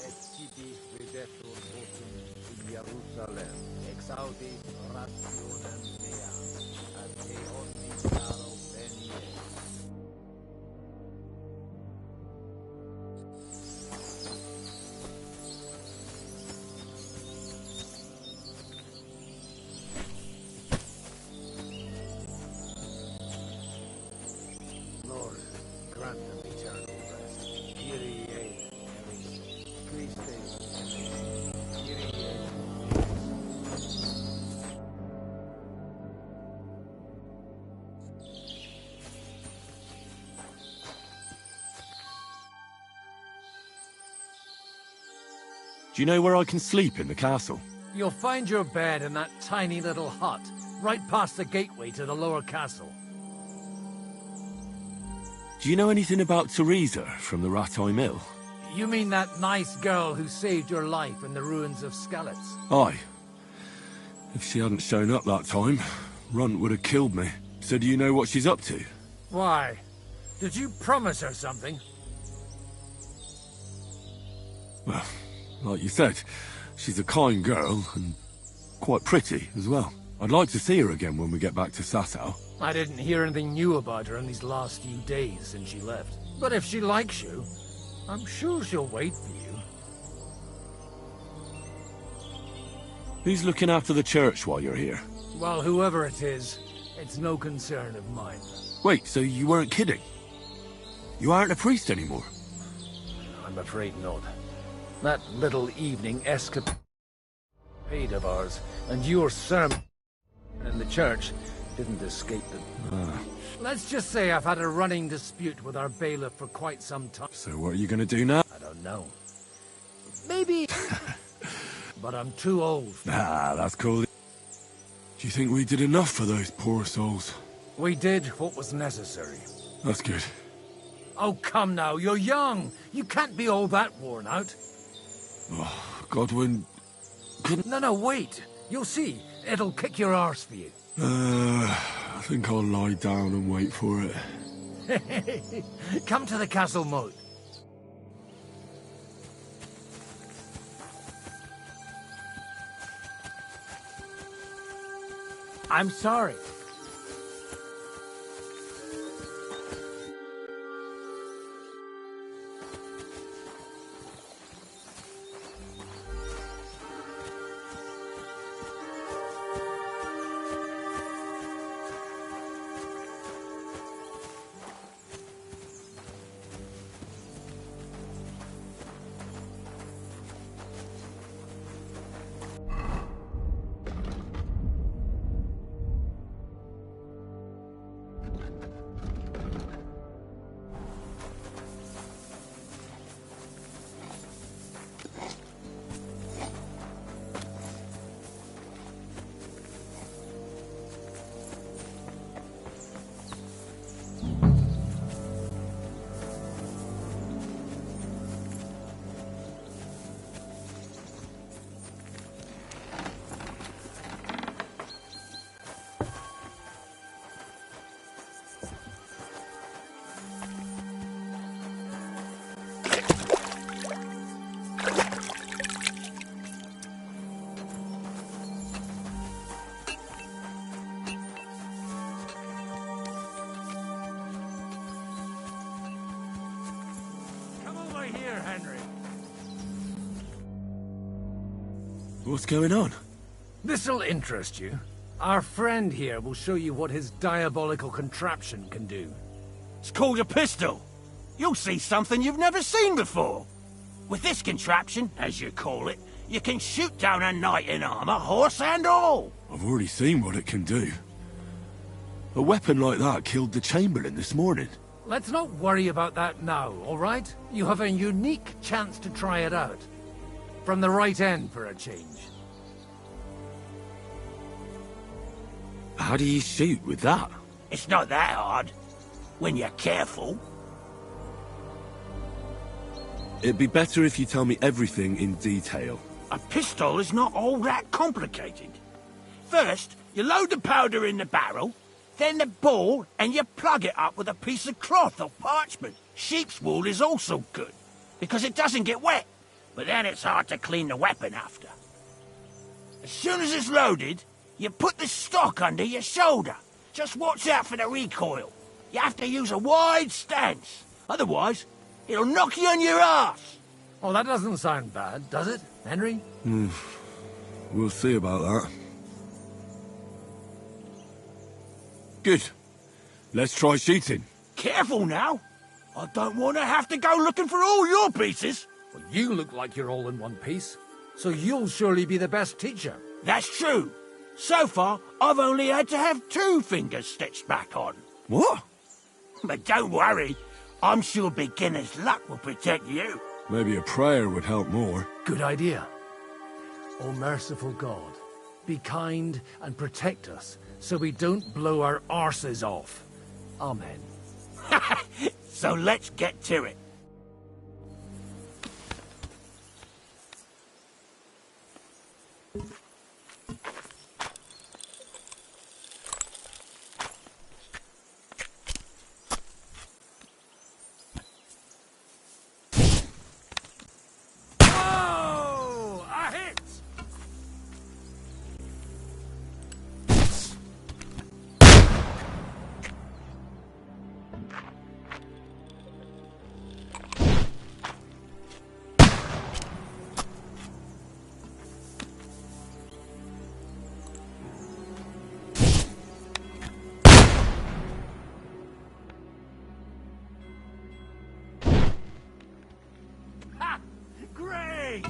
et tibi videtur votum in Jerusalem, exaudi rationem mea, ad te omnis caro venie. Lord, grant them eternal rest. Kyrie eleison. Christe eleison. Kyrie eleison. Do you know where I can sleep in the castle? You'll find your bed in that tiny little hut, right past the gateway to the lower castle. Do you know anything about Teresa from the Rattay Mill? You mean that nice girl who saved your life in the ruins of Skalitz? Aye. If she hadn't shown up that time, Runt would have killed me. So do you know what she's up to? Why? Did you promise her something? Well, like you said, she's a kind girl and quite pretty as well. I'd like to see her again when we get back to Sasau. I didn't hear anything new about her in these last few days since she left. But if she likes you, I'm sure she'll wait for you. Who's looking after the church while you're here? Well, whoever it is, it's no concern of mine. Wait, so you weren't kidding? You aren't a priest anymore? I'm afraid not. That little evening escapade of ours, and your sermon in the church didn't escape them. Let's just say I've had a running dispute with our bailiff for quite some time. So what are you going to do now? I don't know. Maybe... but I'm too old. Ah, that's cool. Do you think we did enough for those poor souls? We did what was necessary. That's good. Oh, come now, you're young. You can't be all that worn out. Oh, Godwin... couldn't... No, wait. You'll see. It'll kick your arse for you. I think I'll lie down and wait for it. Come to the castle moat. I'm sorry. What's going on? This'll interest you. Our friend here will show you what his diabolical contraption can do. It's called a pistol. You'll see something you've never seen before. With this contraption, as you call it, you can shoot down a knight in armor, horse and all. I've already seen what it can do. A weapon like that killed the Chamberlain this morning. Let's not worry about that now, all right? You have a unique chance to try it out. From the right end, for a change. How do you shoot with that? It's not that hard, when you're careful. It'd be better if you tell me everything in detail. A pistol is not all that complicated. First, you load the powder in the barrel, then the ball, and you plug it up with a piece of cloth or parchment. Sheep's wool is also good, because it doesn't get wet, but then it's hard to clean the weapon after. As soon as it's loaded, you put the stock under your shoulder. Just watch out for the recoil. You have to use a wide stance, otherwise it'll knock you on your ass. Oh, that doesn't sound bad, does it, Henry? We'll see about that. Good. Let's try shooting. Careful now. I don't want to have to go looking for all your pieces. Well, you look like you're all in one piece, so you'll surely be the best teacher. That's true. So far, I've only had to have 2 fingers stitched back on. What? But don't worry. I'm sure beginner's luck will protect you. Maybe a prayer would help more. Good idea. O merciful God, be kind and protect us so we don't blow our arses off. Amen. So let's get to it. Great!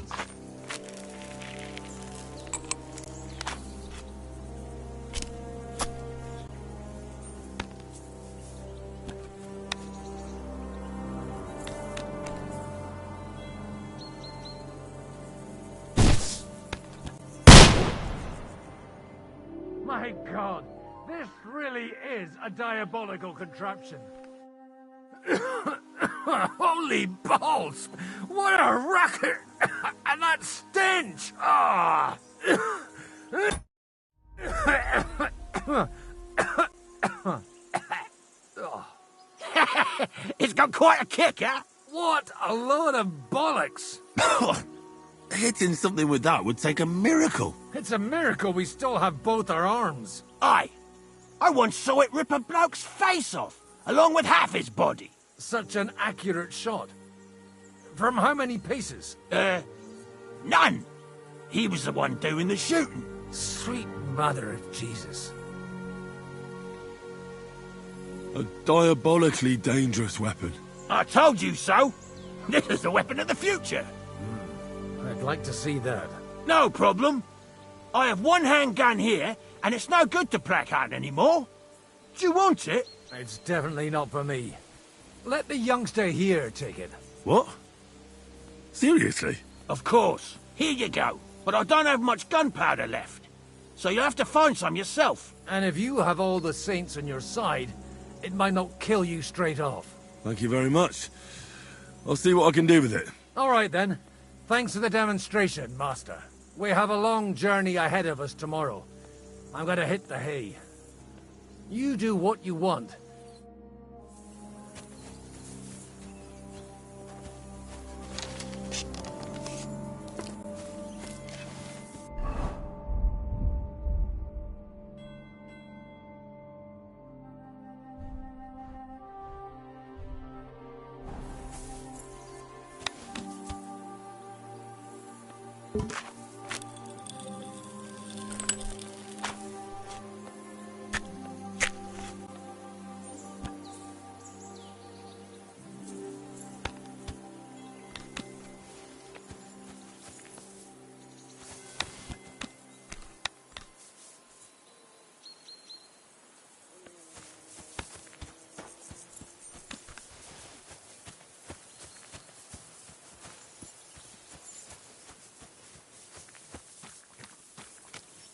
My God, this really is a diabolical contraption. Holy balls! What a racket! And that stench! Ah! It's got quite a kick, huh? What a load of bollocks! Hitting something with that would take a miracle. It's a miracle we still have both our arms. Aye. I once saw it rip a bloke's face off, along with half his body. Such an accurate shot. From how many paces? None. He was the one doing the shooting. Sweet mother of Jesus. A diabolically dangerous weapon. I told you so. This is the weapon of the future. I'd like to see that. No problem. I have one handgun here, and it's no good to placard anymore. Do you want it? It's definitely not for me. Let the youngster here take it. What? Seriously? Of course. Here you go. But I don't have much gunpowder left. So you'll have to find some yourself. And if you have all the saints on your side, it might not kill you straight off. Thank you very much. I'll see what I can do with it. All right, then. Thanks for the demonstration, Master. We have a long journey ahead of us tomorrow. I'm gonna hit the hay. You do what you want.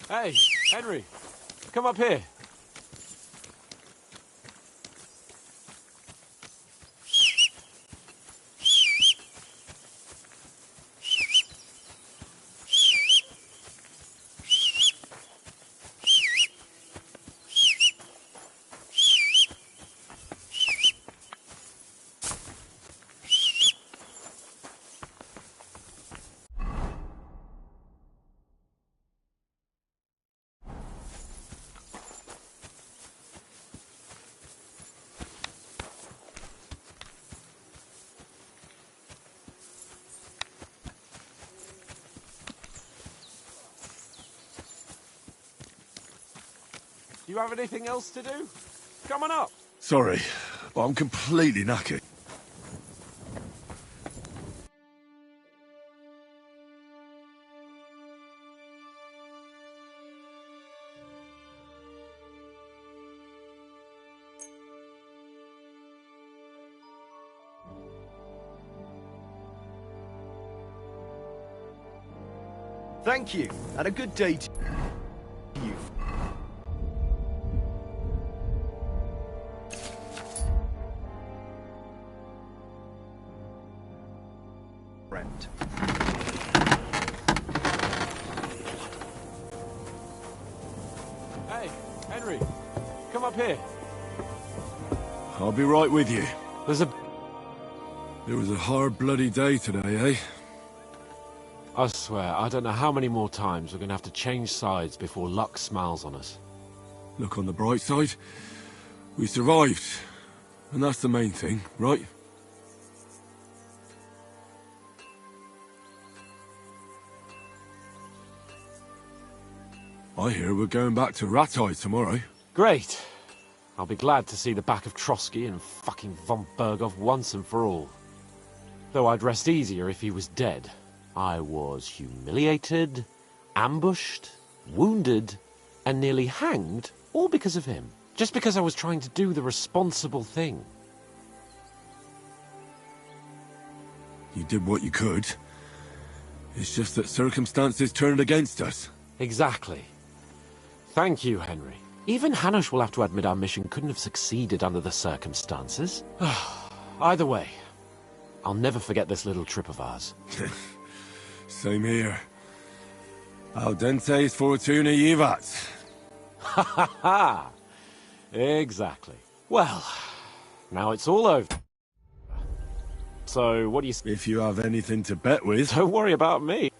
Hey, Henry, come up here. Do you have anything else to do? Come on up. Sorry, but I'm completely knackered. Thank you, and a good day to you. Friend. Hey, Henry, come up here. I'll be right with you. There was a hard bloody day today, eh? I swear, I don't know how many more times we're going to have to change sides before luck smiles on us. Look on the bright side. We survived. And that's the main thing, right? I hear we're going back to Rattay tomorrow. Great. I'll be glad to see the back of Trotsky and fucking von Berghoff once and for all. Though I'd rest easier if he was dead. I was humiliated, ambushed, wounded, and nearly hanged, all because of him. Just because I was trying to do the responsible thing. You did what you could. It's just that circumstances turned against us. Exactly. Thank you, Henry. Even Hanush will have to admit our mission couldn't have succeeded under the circumstances. Either way, I'll never forget this little trip of ours. Same here. Al dente's fortuna jivat. Ha ha ha! Exactly. Well, now it's all over. So, what do you... If you have anything to bet with... Don't worry about me.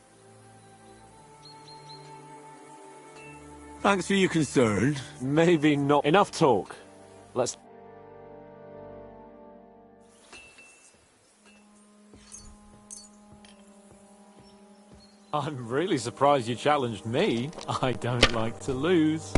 Thanks for your concern. Maybe not. Enough talk. Let's... I'm really surprised you challenged me. I don't like to lose.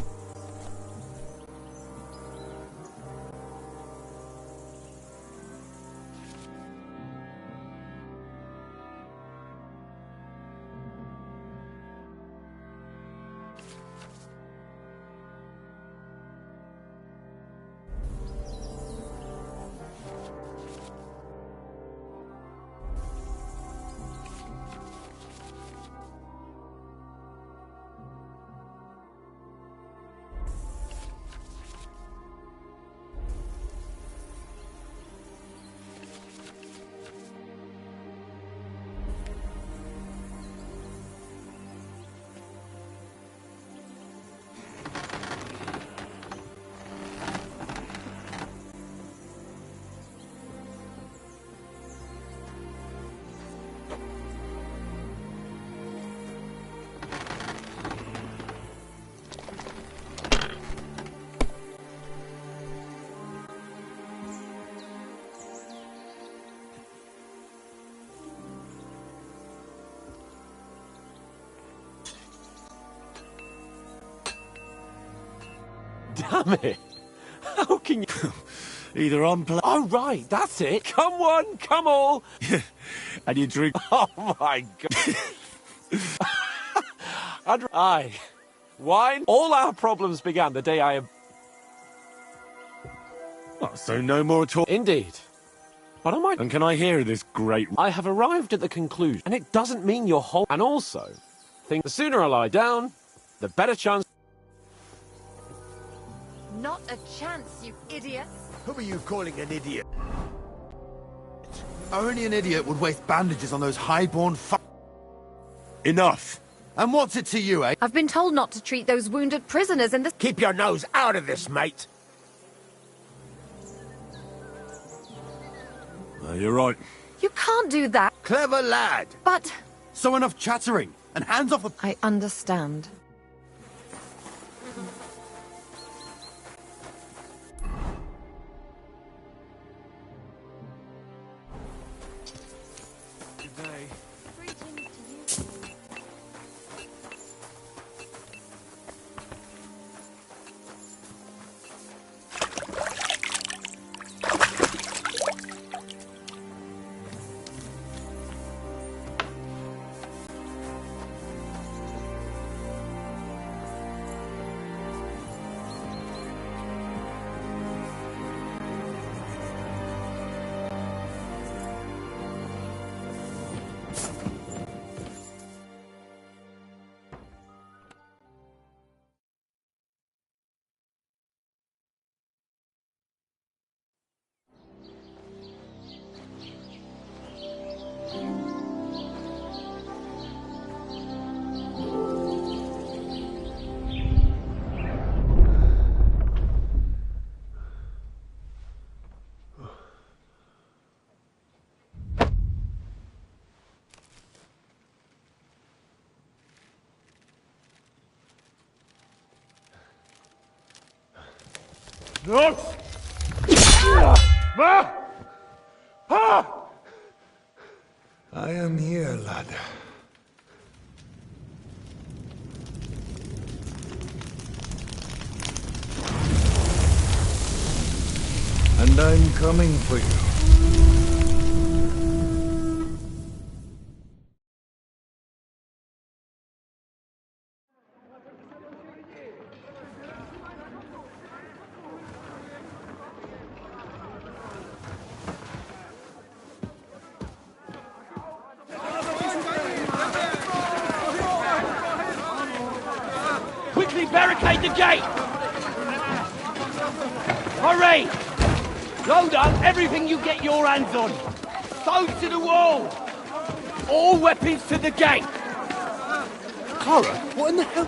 Damn it! How can you... Either I'm Oh, right, that's it. Come one, come all. And you drink... Oh, my God. Aye. Wine? All our problems began the day I... Oh, so no more talk... Indeed. But I might... And can I hear this great... I have arrived at the conclusion, and it doesn't mean your whole... And also, think the sooner I lie down, the better chance... Not a chance, you idiot. Who are you calling an idiot? Only an idiot would waste bandages on those highborn Enough. And what's it to you, eh? I've been told not to treat those wounded prisoners in the... Keep your nose out of this, mate. You're right. You can't do that. Clever lad. But... So enough chattering, and hands off the... I understand. No! I am here, lad. And I'm coming for you. Quickly barricade the gate! Hurry! Load up everything you get your hands on. Stones to the wall! All weapons to the gate! Clara, what in the hell?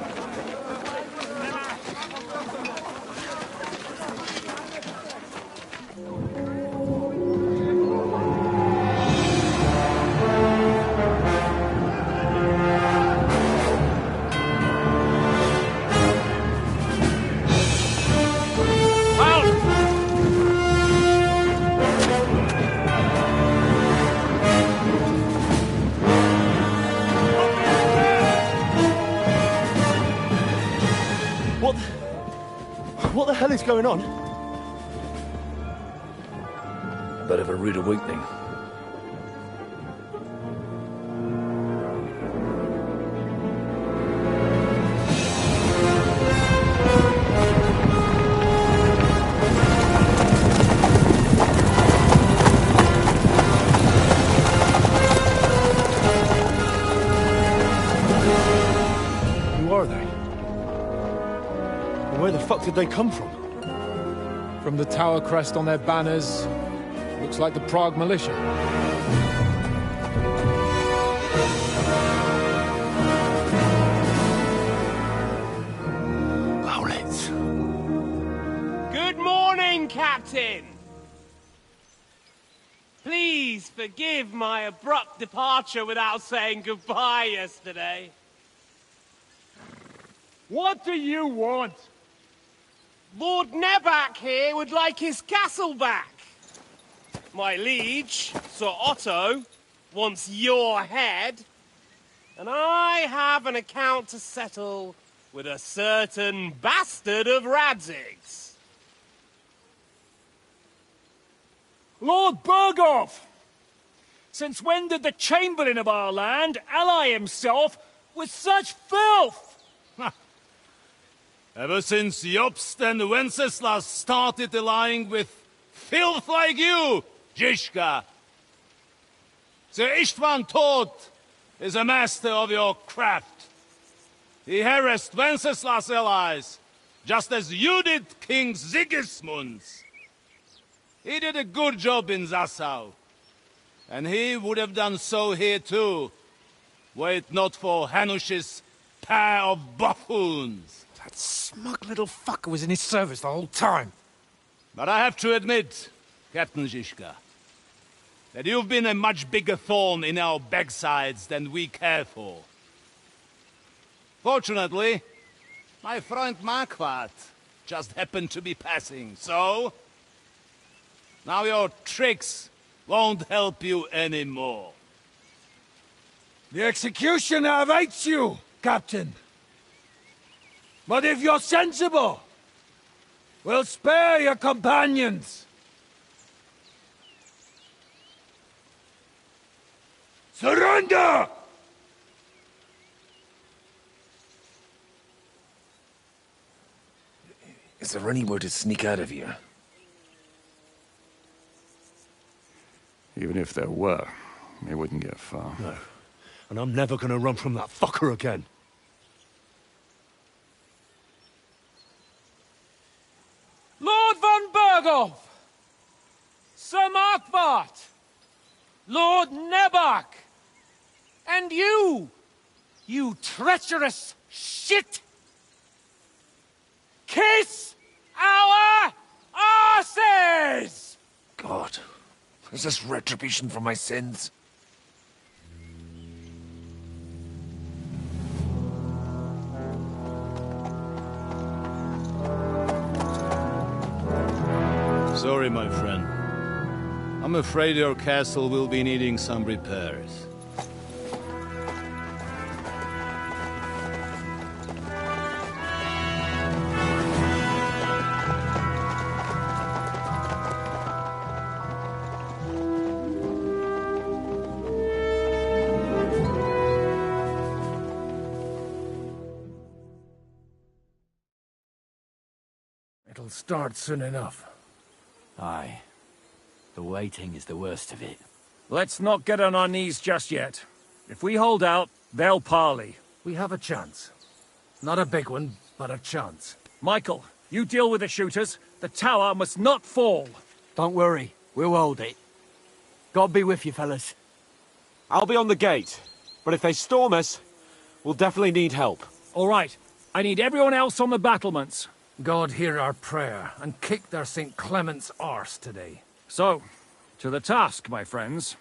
What the hell is going on? Bit of a rude awakening. Who are they? And where the fuck did they come from? From the tower crest on their banners. Looks like the Prague militia. Owlets. Good morning, Captain! Please forgive my abrupt departure without saying goodbye yesterday. What do you want? Lord Nebak here would like his castle back. My liege, Sir Otto, wants your head. And I have an account to settle with a certain bastard of Radzig's. Lord Berghoff! Since when did the Chamberlain of our land ally himself with such filth? Ever since Jobst and Wenceslas started allying with filth like you, Zizka. Sir Istvan Todt is a master of your craft. He harassed Wenceslas' allies, just as you did King Sigismund's. He did a good job in Zassau, and he would have done so here too, were it not for Hanush's pair of buffoons. That smug little fucker was in his service the whole time. But I have to admit, Captain Zizka, that you've been a much bigger thorn in our backsides than we care for. Fortunately, my friend Marquardt just happened to be passing, so... now your tricks won't help you anymore. The executioner awaits you, Captain. But if you're sensible, we'll spare your companions. Surrender! Is there anywhere to sneak out of here? Even if there were, it wouldn't get far. No. And I'm never gonna run from that fucker again. Lord von Berghoff! Sir Marquardt! Lord Nebach! And you! You treacherous shit! Kiss our asses! God, is this retribution for my sins? Sorry, my friend. I'm afraid your castle will be needing some repairs. It'll start soon enough. Aye. The waiting is the worst of it. Let's not get on our knees just yet. If we hold out, they'll parley. We have a chance. Not a big one, but a chance. Michael, you deal with the shooters. The tower must not fall. Don't worry. We'll hold it. God be with you, fellas. I'll be on the gate. But if they storm us, we'll definitely need help. All right. I need everyone else on the battlements. God hear our prayer, and kick their St. Clement's arse today. So, to the task, my friends.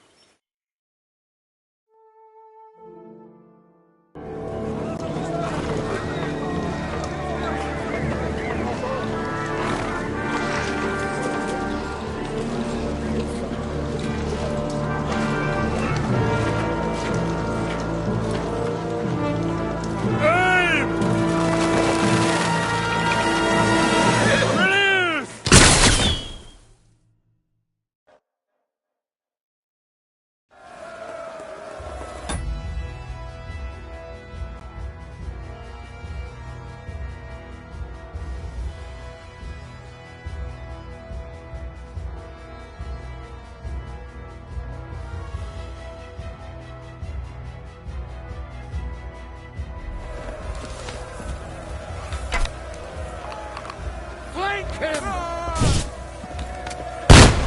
Flank him!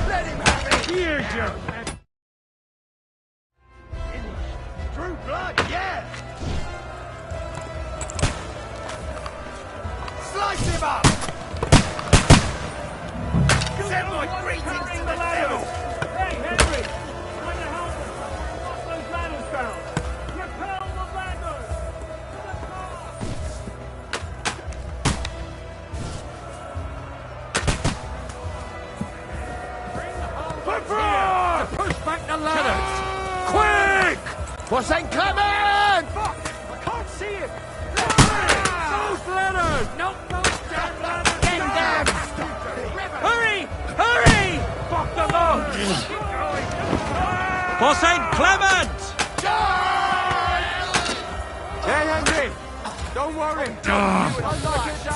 Let him have it! Here, Joe! True blood, yeah! Slice him up! Send my greetings to the devil! Hey, Henry! Find the helmets! Knock those ladders down! Repel the ladders! To push back the ladders! Quick! For St. Clement! Fuck! I can't see it! Those ladders! Knock those damn ladders down! Hurry! Hurry! Fuck them up! For St. Clement! Hey, Henry! Don't worry! I'll knock it down!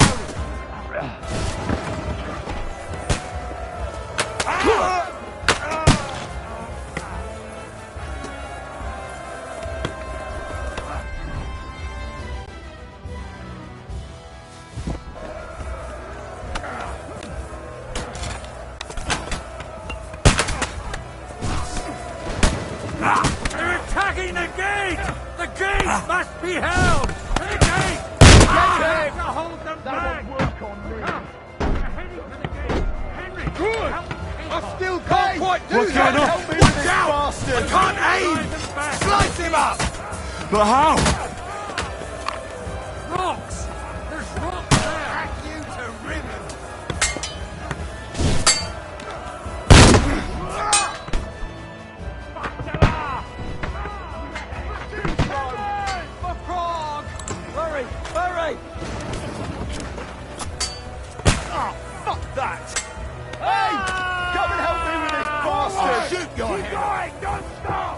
Be held! Get him! To hold them back! Work on me. Henry! Good! I still can't quite do What's that! going on? Help me with this bastard! I can't aim! Slice him up! But how? Rocks! There's rocks there! Hack you to ribbons! For Prague! Hurry! Hurry! Oh, fuck that! Hey! Come and help me with this bastard! Shoot your head! Keep going! Don't stop!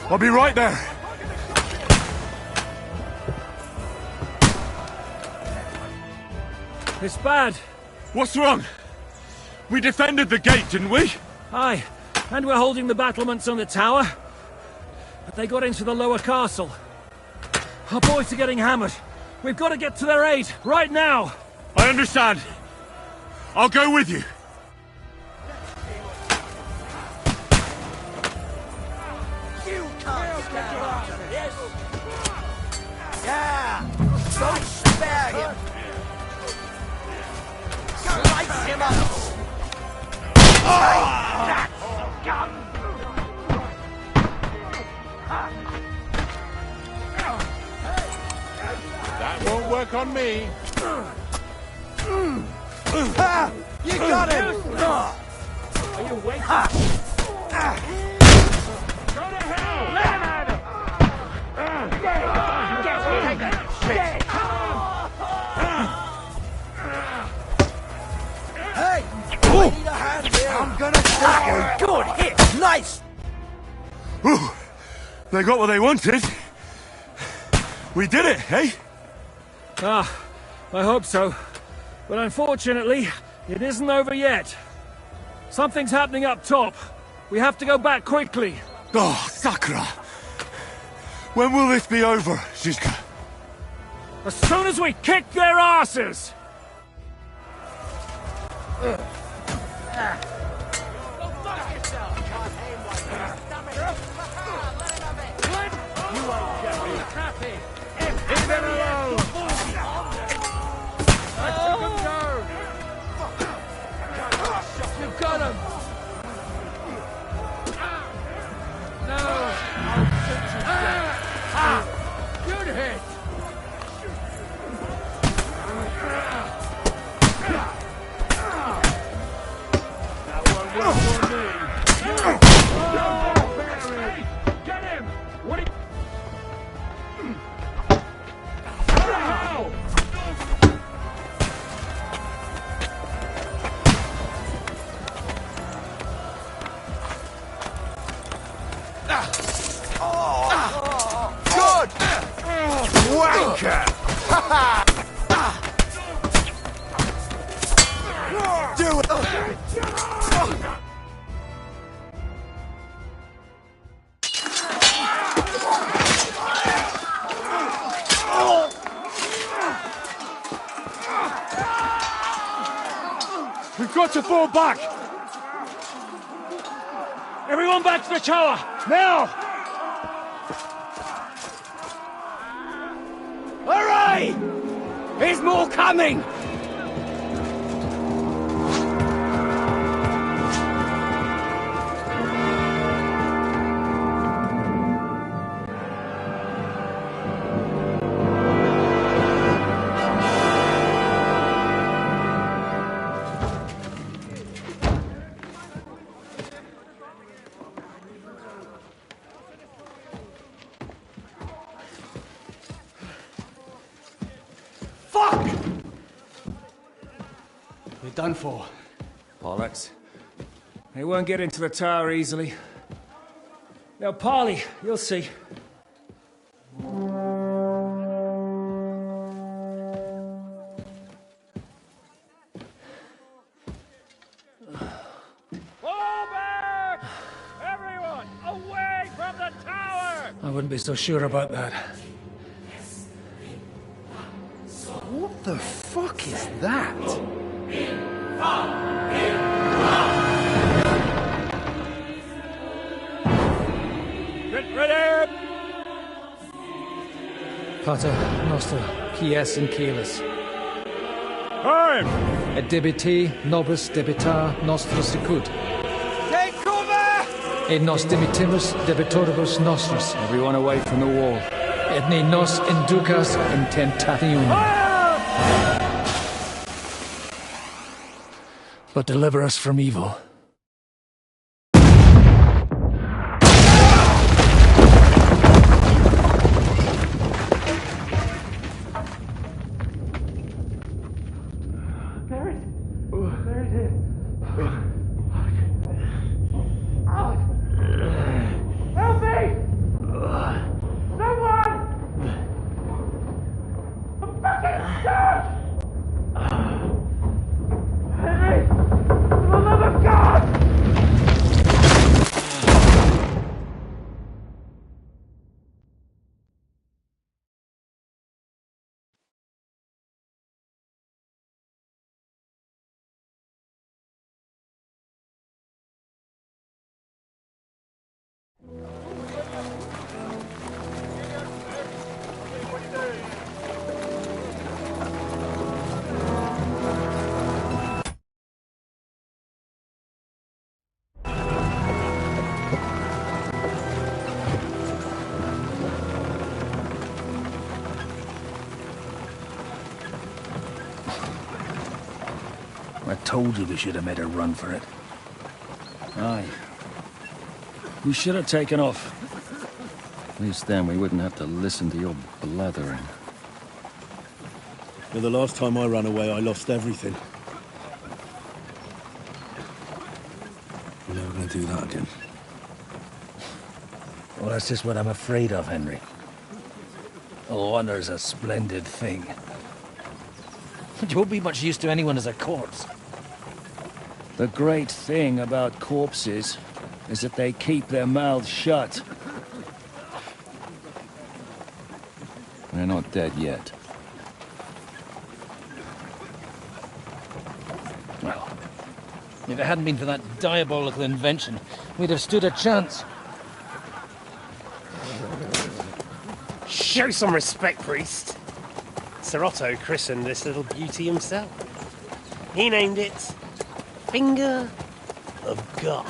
I'll be right there. It's bad. What's wrong? We defended the gate, didn't we? Aye, and we're holding the battlements on the tower. But they got into the lower castle. Our boys are getting hammered. We've got to get to their aid, right now! I understand. I'll go with you. You can't stand up to this! Yeah! Don't spare him! Slice him up! That gun! That won't work on me. You got him! Are you waiting? Go to hell! Let him have it! Take that shit! Hey! I need a hand here! I'm gonna die! Good hit! Nice! Ooh, they got what they wanted. We did it, eh? Ah, I hope so. But unfortunately, it isn't over yet. Something's happening up top. We have to go back quickly. Oh, Sakra! When will this be over, Zizka? As soon as we kick their asses! Do it! We've got to fall back! Everyone back to the tower! Now! Hooray! There's more coming! Done for. Bollocks. They won't get into the tower easily. Now, Parley, you'll see. Fall back! Everyone, away from the tower! I wouldn't be so sure about that. What the fuck is that? Get ready! Pater Noster, Quies in Caelus. Time! Et debiti nobis debitar nostros sicut. Take cover! Et nos dimitimus debitoribus nostris. Everyone away from the wall. Et ne nos inducas in tentationem. But deliver us from evil. Help me! Someone! I'm fucking stuck! Henry! For the love of God! I told you we should have made a run for it. Aye. We should have taken off. At least then we wouldn't have to listen to your blathering. Well, the last time I ran away, I lost everything. We're never going to do that again. Well, that's just what I'm afraid of, Henry. Honor's a splendid thing. But you won't be much use to anyone as a corpse. The great thing about corpses is that they keep their mouths shut. They're not dead yet. Well, if it hadn't been for that diabolical invention, we'd have stood a chance. Show some respect, priest. Sir Otto christened this little beauty himself. He named it Finger of God.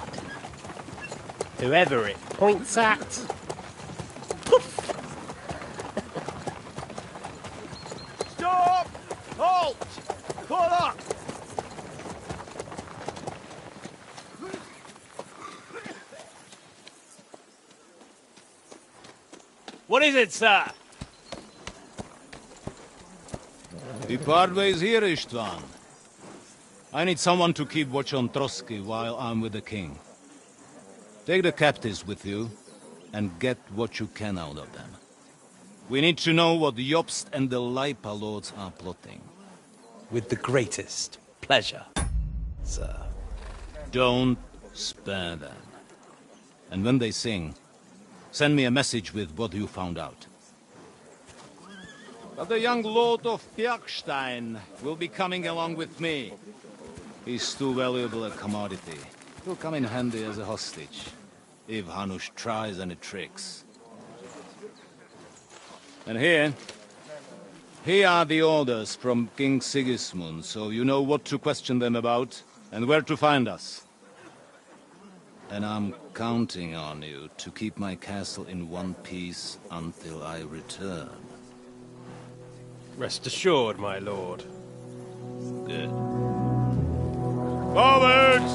Whoever it points at, poof! Stop! Halt! Pull up! What is it, sir? We part ways here, Istvan. I need someone to keep watch on Trotsky while I'm with the king. Take the captives with you, and get what you can out of them. We need to know what Jobst and the Leipa Lords are plotting. With the greatest pleasure, sir. Don't spare them. And when they sing, send me a message with what you found out. But the young Lord of Bjergstein will be coming along with me. He's too valuable a commodity. He'll come in handy as a hostage, if Hanush tries any tricks. And here are the orders from King Sigismund, so you know what to question them about and where to find us. And I'm counting on you to keep my castle in one piece until I return. Rest assured, my lord. Good. Forwards!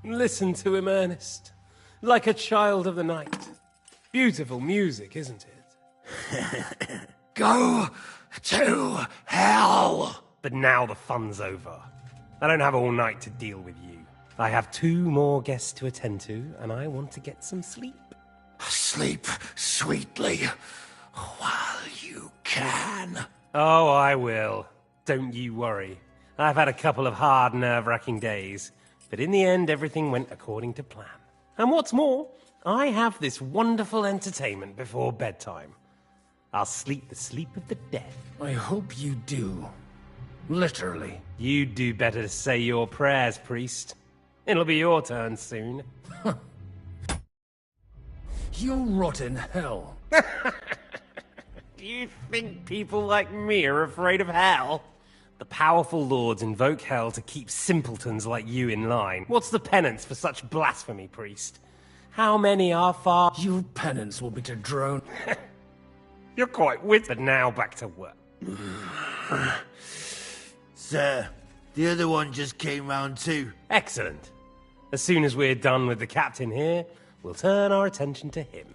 Listen to him, Ernest. Like a child of the night. Beautiful music, isn't it? Go to hell! But now the fun's over. I don't have all night to deal with you. I have 2 more guests to attend to, and I want to get some sleep. Sleep sweetly while you can. Oh, I will. Don't you worry. I've had a couple of hard, nerve-wracking days, but in the end, everything went according to plan. And what's more, I have this wonderful entertainment before bedtime. I'll sleep the sleep of the dead. I hope you do. Literally. You'd do better to say your prayers, priest. It'll be your turn soon. You'll rot in hell. Do you think people like me are afraid of hell? The powerful lords invoke hell to keep simpletons like you in line. What's the penance for such blasphemy, priest? How many are far? Your penance will be to drone. You're quite wit, but now back to work. Sir, the other one just came round too. Excellent. As soon as we're done with the captain here, we'll turn our attention to him.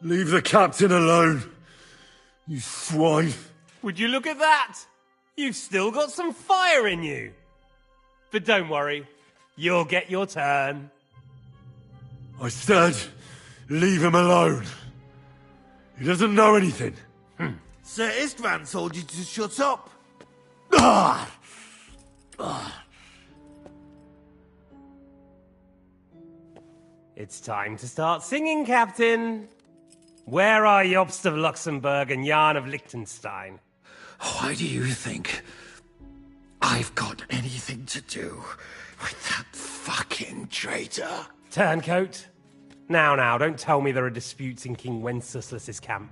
Leave the captain alone, you swine. Would you look at that? You've still got some fire in you. But don't worry, you'll get your turn. I said, leave him alone. He doesn't know anything. Sir Istvan told you to shut up. It's time to start singing, Captain. Where are Jobst of Luxembourg and Jan of Liechtenstein? Why do you think I've got anything to do with that fucking traitor? Turncoat. Now, don't tell me there are disputes in King Wenceslas's camp.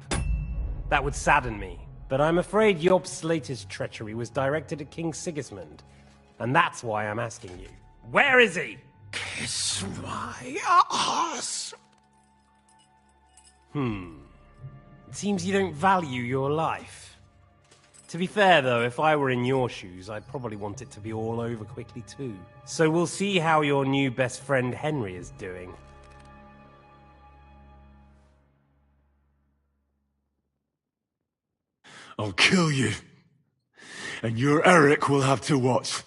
That would sadden me, but I'm afraid Jobst's latest treachery was directed at King Sigismund. And that's why I'm asking you. Where is he? Kiss my ass. It seems you don't value your life. To be fair, though, if I were in your shoes, I'd probably want it to be all over quickly, too. So we'll see how your new best friend Henry is doing. I'll kill you. And your Eric will have to watch.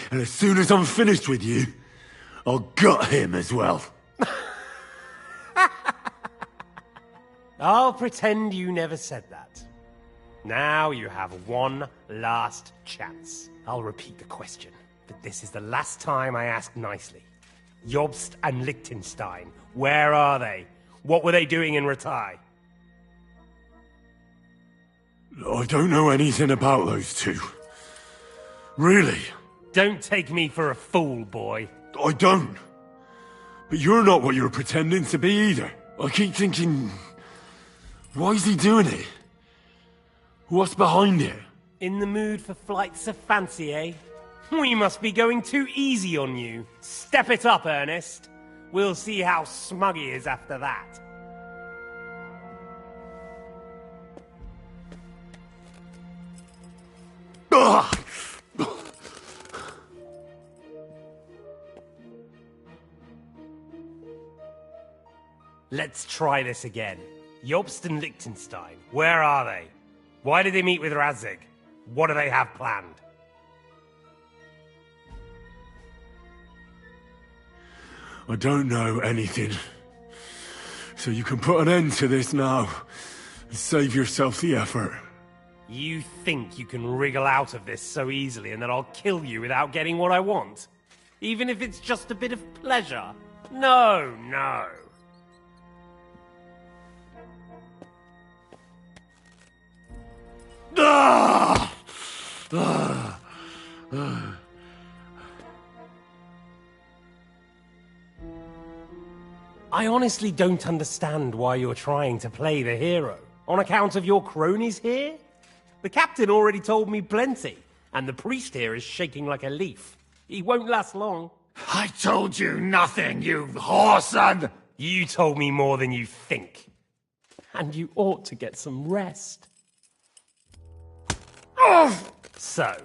And as soon as I'm finished with you, I'll gut him as well. I'll pretend you never said that. Now you have one last chance. I'll repeat the question, but this is the last time I ask nicely. Jobst and Liechtenstein, where are they? What were they doing in Rattay? I don't know anything about those two. Really. Don't take me for a fool, boy. I don't. But you're not what you're pretending to be either. I keep thinking, why is he doing it? What's behind it? In the mood for flights of fancy, eh? We must be going too easy on you. Step it up, Ernest. We'll see how smug he is after that. Let's try this again. Jobst and Liechtenstein, where are they? Why did they meet with Radzig? What do they have planned? I don't know anything. So you can put an end to this now. And save yourself the effort. You think you can wriggle out of this so easily and that I'll kill you without getting what I want? Even if it's just a bit of pleasure? No, no. Ah! Ah! Ah! I honestly don't understand why you're trying to play the hero. On account of your cronies here? The captain already told me plenty, and the priest here is shaking like a leaf. He won't last long. I told you nothing, you whoreson! You told me more than you think. And you ought to get some rest. So,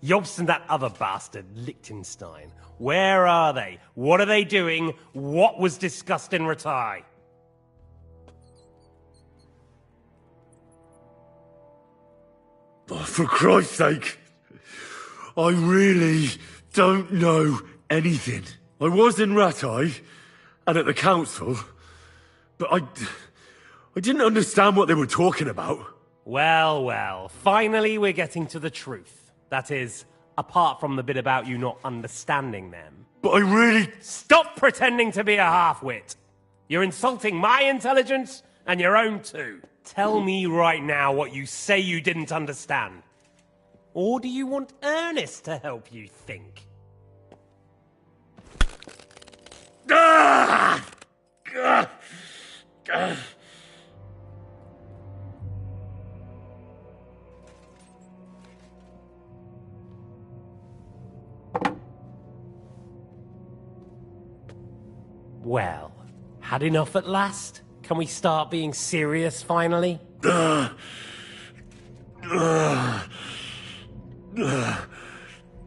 Jobst and that other bastard, Liechtenstein, where are they? What are they doing? What was discussed in Rattay? Oh, for Christ's sake, I really don't know anything. I was in Rattay and at the council, but I didn't understand what they were talking about. Well, well, finally we're getting to the truth. That is, apart from the bit about you not understanding them. But I really... Stop pretending to be a half-wit. You're insulting my intelligence and your own too. Tell me right now what you say you didn't understand. Or do you want Ernest to help you think? Ah! Ah! Ah! Well, had enough at last? Can we start being serious finally?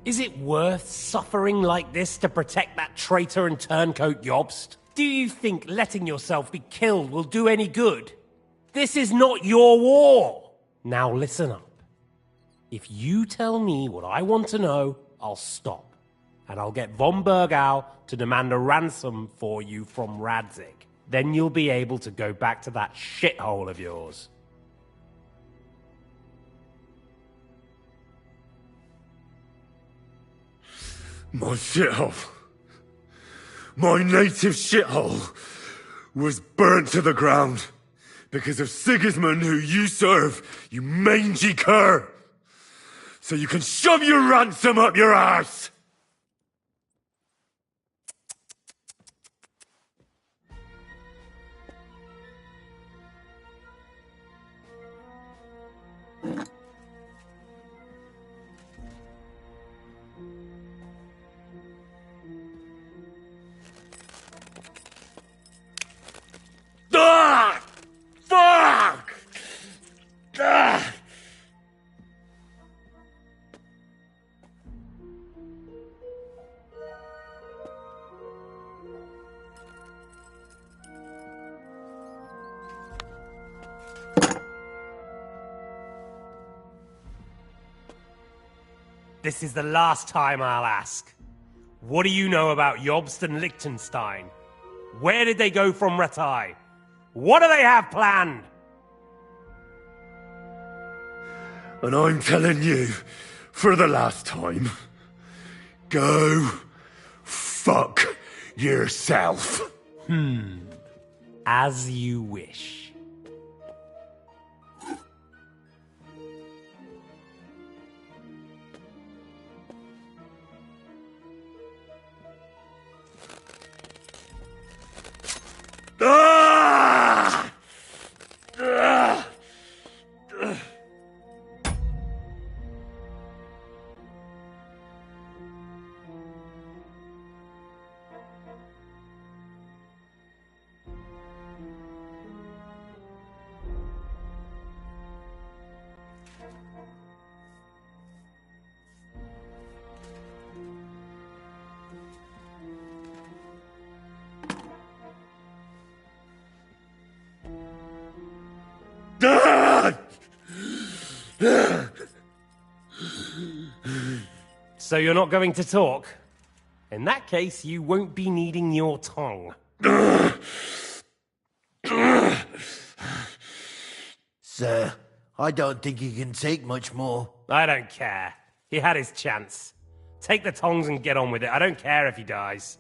Is it worth suffering like this to protect that traitor and turncoat Jobst? Do you think letting yourself be killed will do any good? This is not your war! Now listen up. If you tell me what I want to know, I'll stop. And I'll get von Bergau to demand a ransom for you from Radzig. Then you'll be able to go back to that shithole of yours. My shithole. My native shithole was burnt to the ground because of Sigismund, who you serve, you mangy cur. So you can shove your ransom up your arse. Ah! Fuck! Ah! This is the last time I'll ask. What do you know about Jobst and Liechtenstein? Where did they go from Rattay? What do they have planned? And I'm telling you, for the last time, go fuck yourself. As you wish. Ah! Ah! So you're not going to talk? In that case, you won't be needing your tongue. Sir, I don't think he can take much more. I don't care. He had his chance. Take the tongs and get on with it. I don't care if he dies.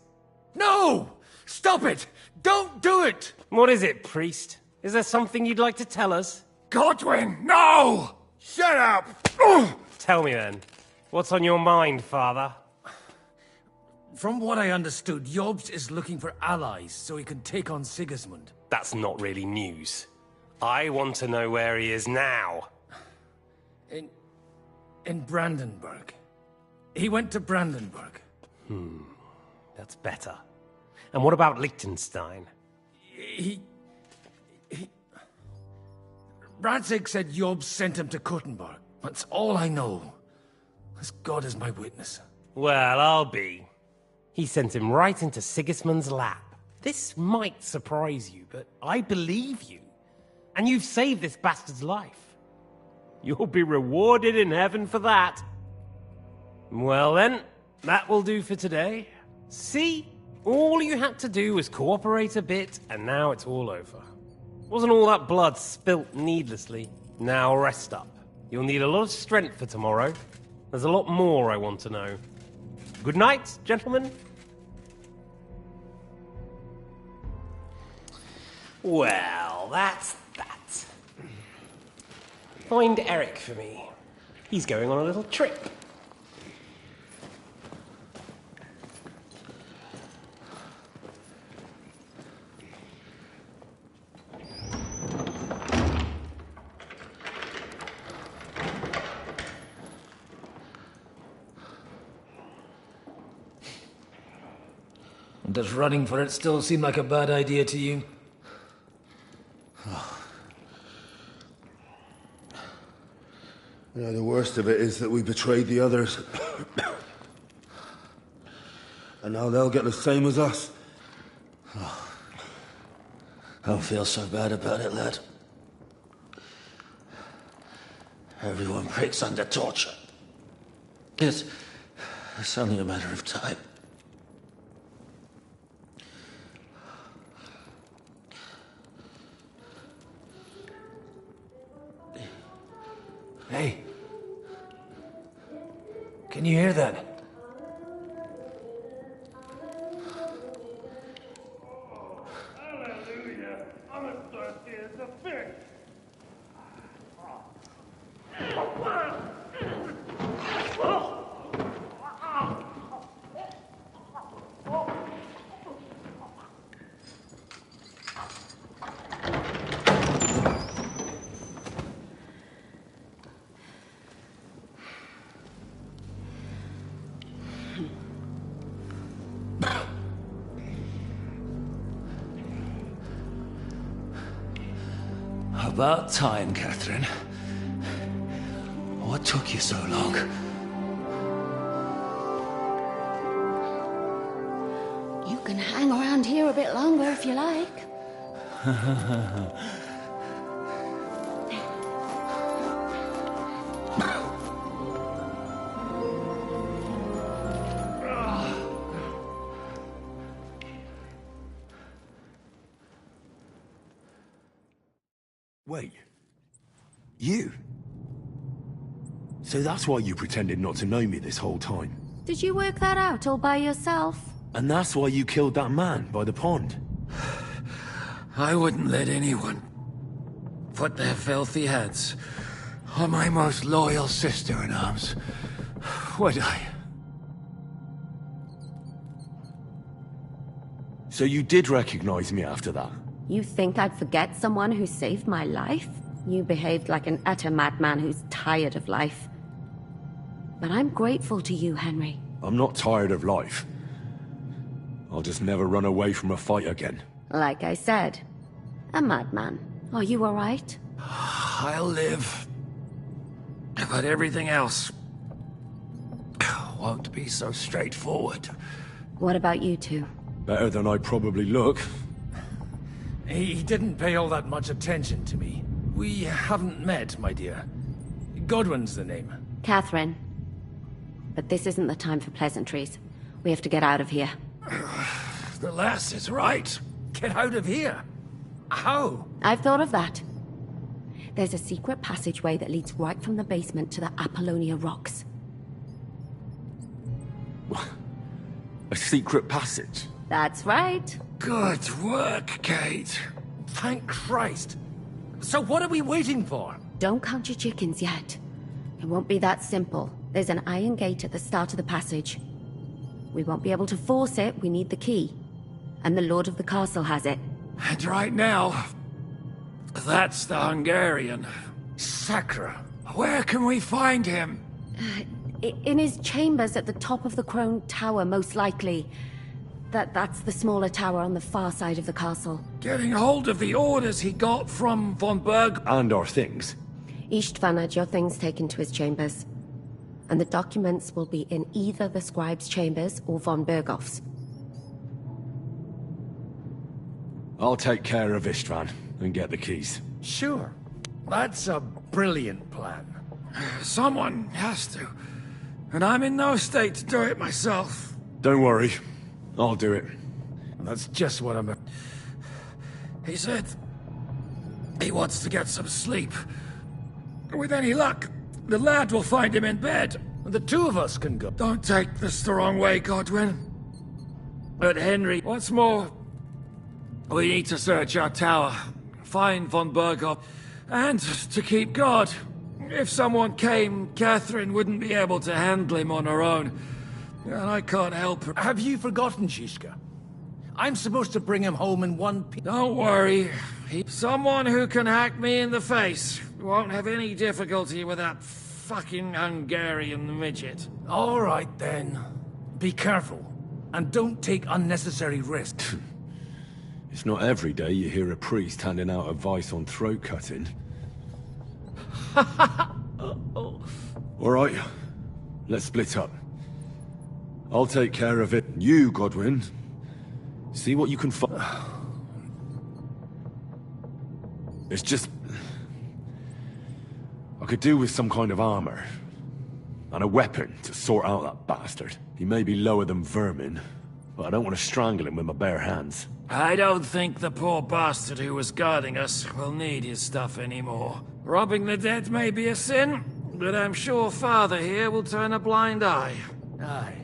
No! Stop it! Don't do it! What is it, priest? Is there something you'd like to tell us? Godwin, no! Shut up! Tell me then. What's on your mind, father? From what I understood, Jobst is looking for allies so he can take on Sigismund. That's not really news. I want to know where he is now. In Brandenburg. He went to Brandenburg. That's better. And what about Liechtenstein? Radzig said Jobst sent him to Kuttenberg. That's all I know. As God is my witness. Well, I'll be. He sent him right into Sigismund's lap. This might surprise you, but I believe you. And you've saved this bastard's life. You'll be rewarded in heaven for that. Well then, that will do for today. See? All you had to do was cooperate a bit, and now it's all over. Wasn't all that blood spilt needlessly? Now rest up. You'll need a lot of strength for tomorrow. There's a lot more I want to know. Good night, gentlemen. Well, that's that. Find Eric for me. He's going on a little trip. Does running for it still seem like a bad idea to you? The worst of it is that we betrayed the others. And now they'll get the same as us. Don't feel so bad about it, lad. Everyone breaks under torture. It's only a matter of time. Hey. Can you hear that? Hallelujah. I'm as thirsty as a fish. About time, Catherine. What took you so long? You can hang around here a bit longer if you like. Wait. You? So that's why you pretended not to know me this whole time? Did you work that out all by yourself? And that's why you killed that man by the pond? I wouldn't let anyone put their filthy hands on my most loyal sister-in-arms, would I? So you did recognize me after that? You think I'd forget someone who saved my life? You behaved like an utter madman who's tired of life. But I'm grateful to you, Henry. I'm not tired of life. I'll just never run away from a fight again. Like I said, a madman. Are you all right? I'll live. But everything else won't be so straightforward. What about you two? Better than I probably look. He didn't pay all that much attention to me. We haven't met, my dear. Godwin's the name. Catherine. But this isn't the time for pleasantries. We have to get out of here. The lass is right. Get out of here. How? I've thought of that. There's a secret passageway that leads right from the basement to the Apollonia Rocks. A secret passage? That's right. Good work, Kate. Thank Christ. So what are we waiting for? Don't count your chickens yet. It won't be that simple. There's an iron gate at the start of the passage. We won't be able to force it, we need the key. And the Lord of the Castle has it. And right now, that's the Hungarian. Sacra. Where can we find him? In his chambers at the top of the Crone Tower, most likely. That's the smaller tower on the far side of the castle. Getting hold of the orders he got from von Berg. And our things. Istvan had your things taken to his chambers. And the documents will be in either the scribe's chambers or von Bergoff's. I'll take care of Istvan and get the keys. Sure. That's a brilliant plan. Someone has to. And I'm in no state to do it myself. Don't worry. I'll do it. That's just what I'm... He said... he wants to get some sleep. With any luck, the lad will find him in bed. The two of us can go. Don't take this the wrong way, Godwin. But Henry, what's more... we need to search our tower. Find von Berghoff. And to keep guard. If someone came, Catherine wouldn't be able to handle him on her own. And I can't help her. Have you forgotten, Zizka? I'm supposed to bring him home in one piece. Don't worry. Someone who can hack me in the face won't have any difficulty with that fucking Hungarian midget. All right, then. Be careful. And don't take unnecessary risks. It's not every day you hear a priest handing out advice on throat cutting. All right, let's split up. I'll take care of it. You, Godwin, see what you can find. It's just... I could do with some kind of armor. And a weapon to sort out that bastard. He may be lower than vermin, but I don't want to strangle him with my bare hands. I don't think the poor bastard who was guarding us will need his stuff anymore. Robbing the dead may be a sin, but I'm sure Father here will turn a blind eye. Aye.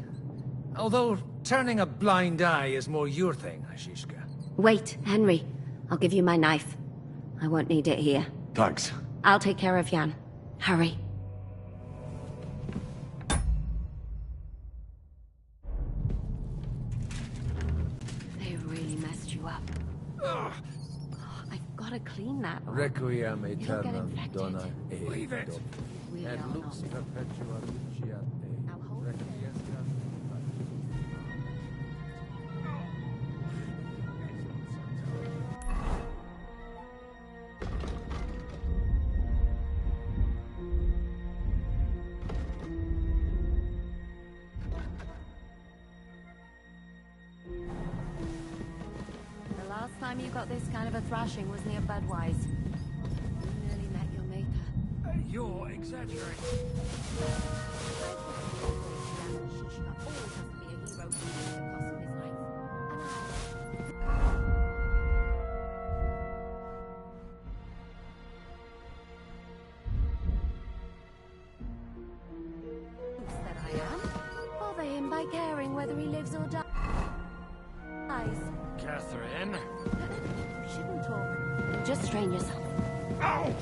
Although, turning a blind eye is more your thing, Zizka. Wait, Henry. I'll give you my knife. I won't need it here. Thanks. I'll take care of Jan. Hurry. They really messed you up. I've got to clean that. Requiem You don't get aeternam infected. dona e Leave it. dom. We Et are lux not. perpetua luceat e Now hold it. requiescat. The last time you got this kind of a thrashing was near Budweiser. You nearly met your maker. You're exaggerating. That I am. Bother him by caring whether he lives or dies. Catherine. You shouldn't talk. Just strain yourself. Ow!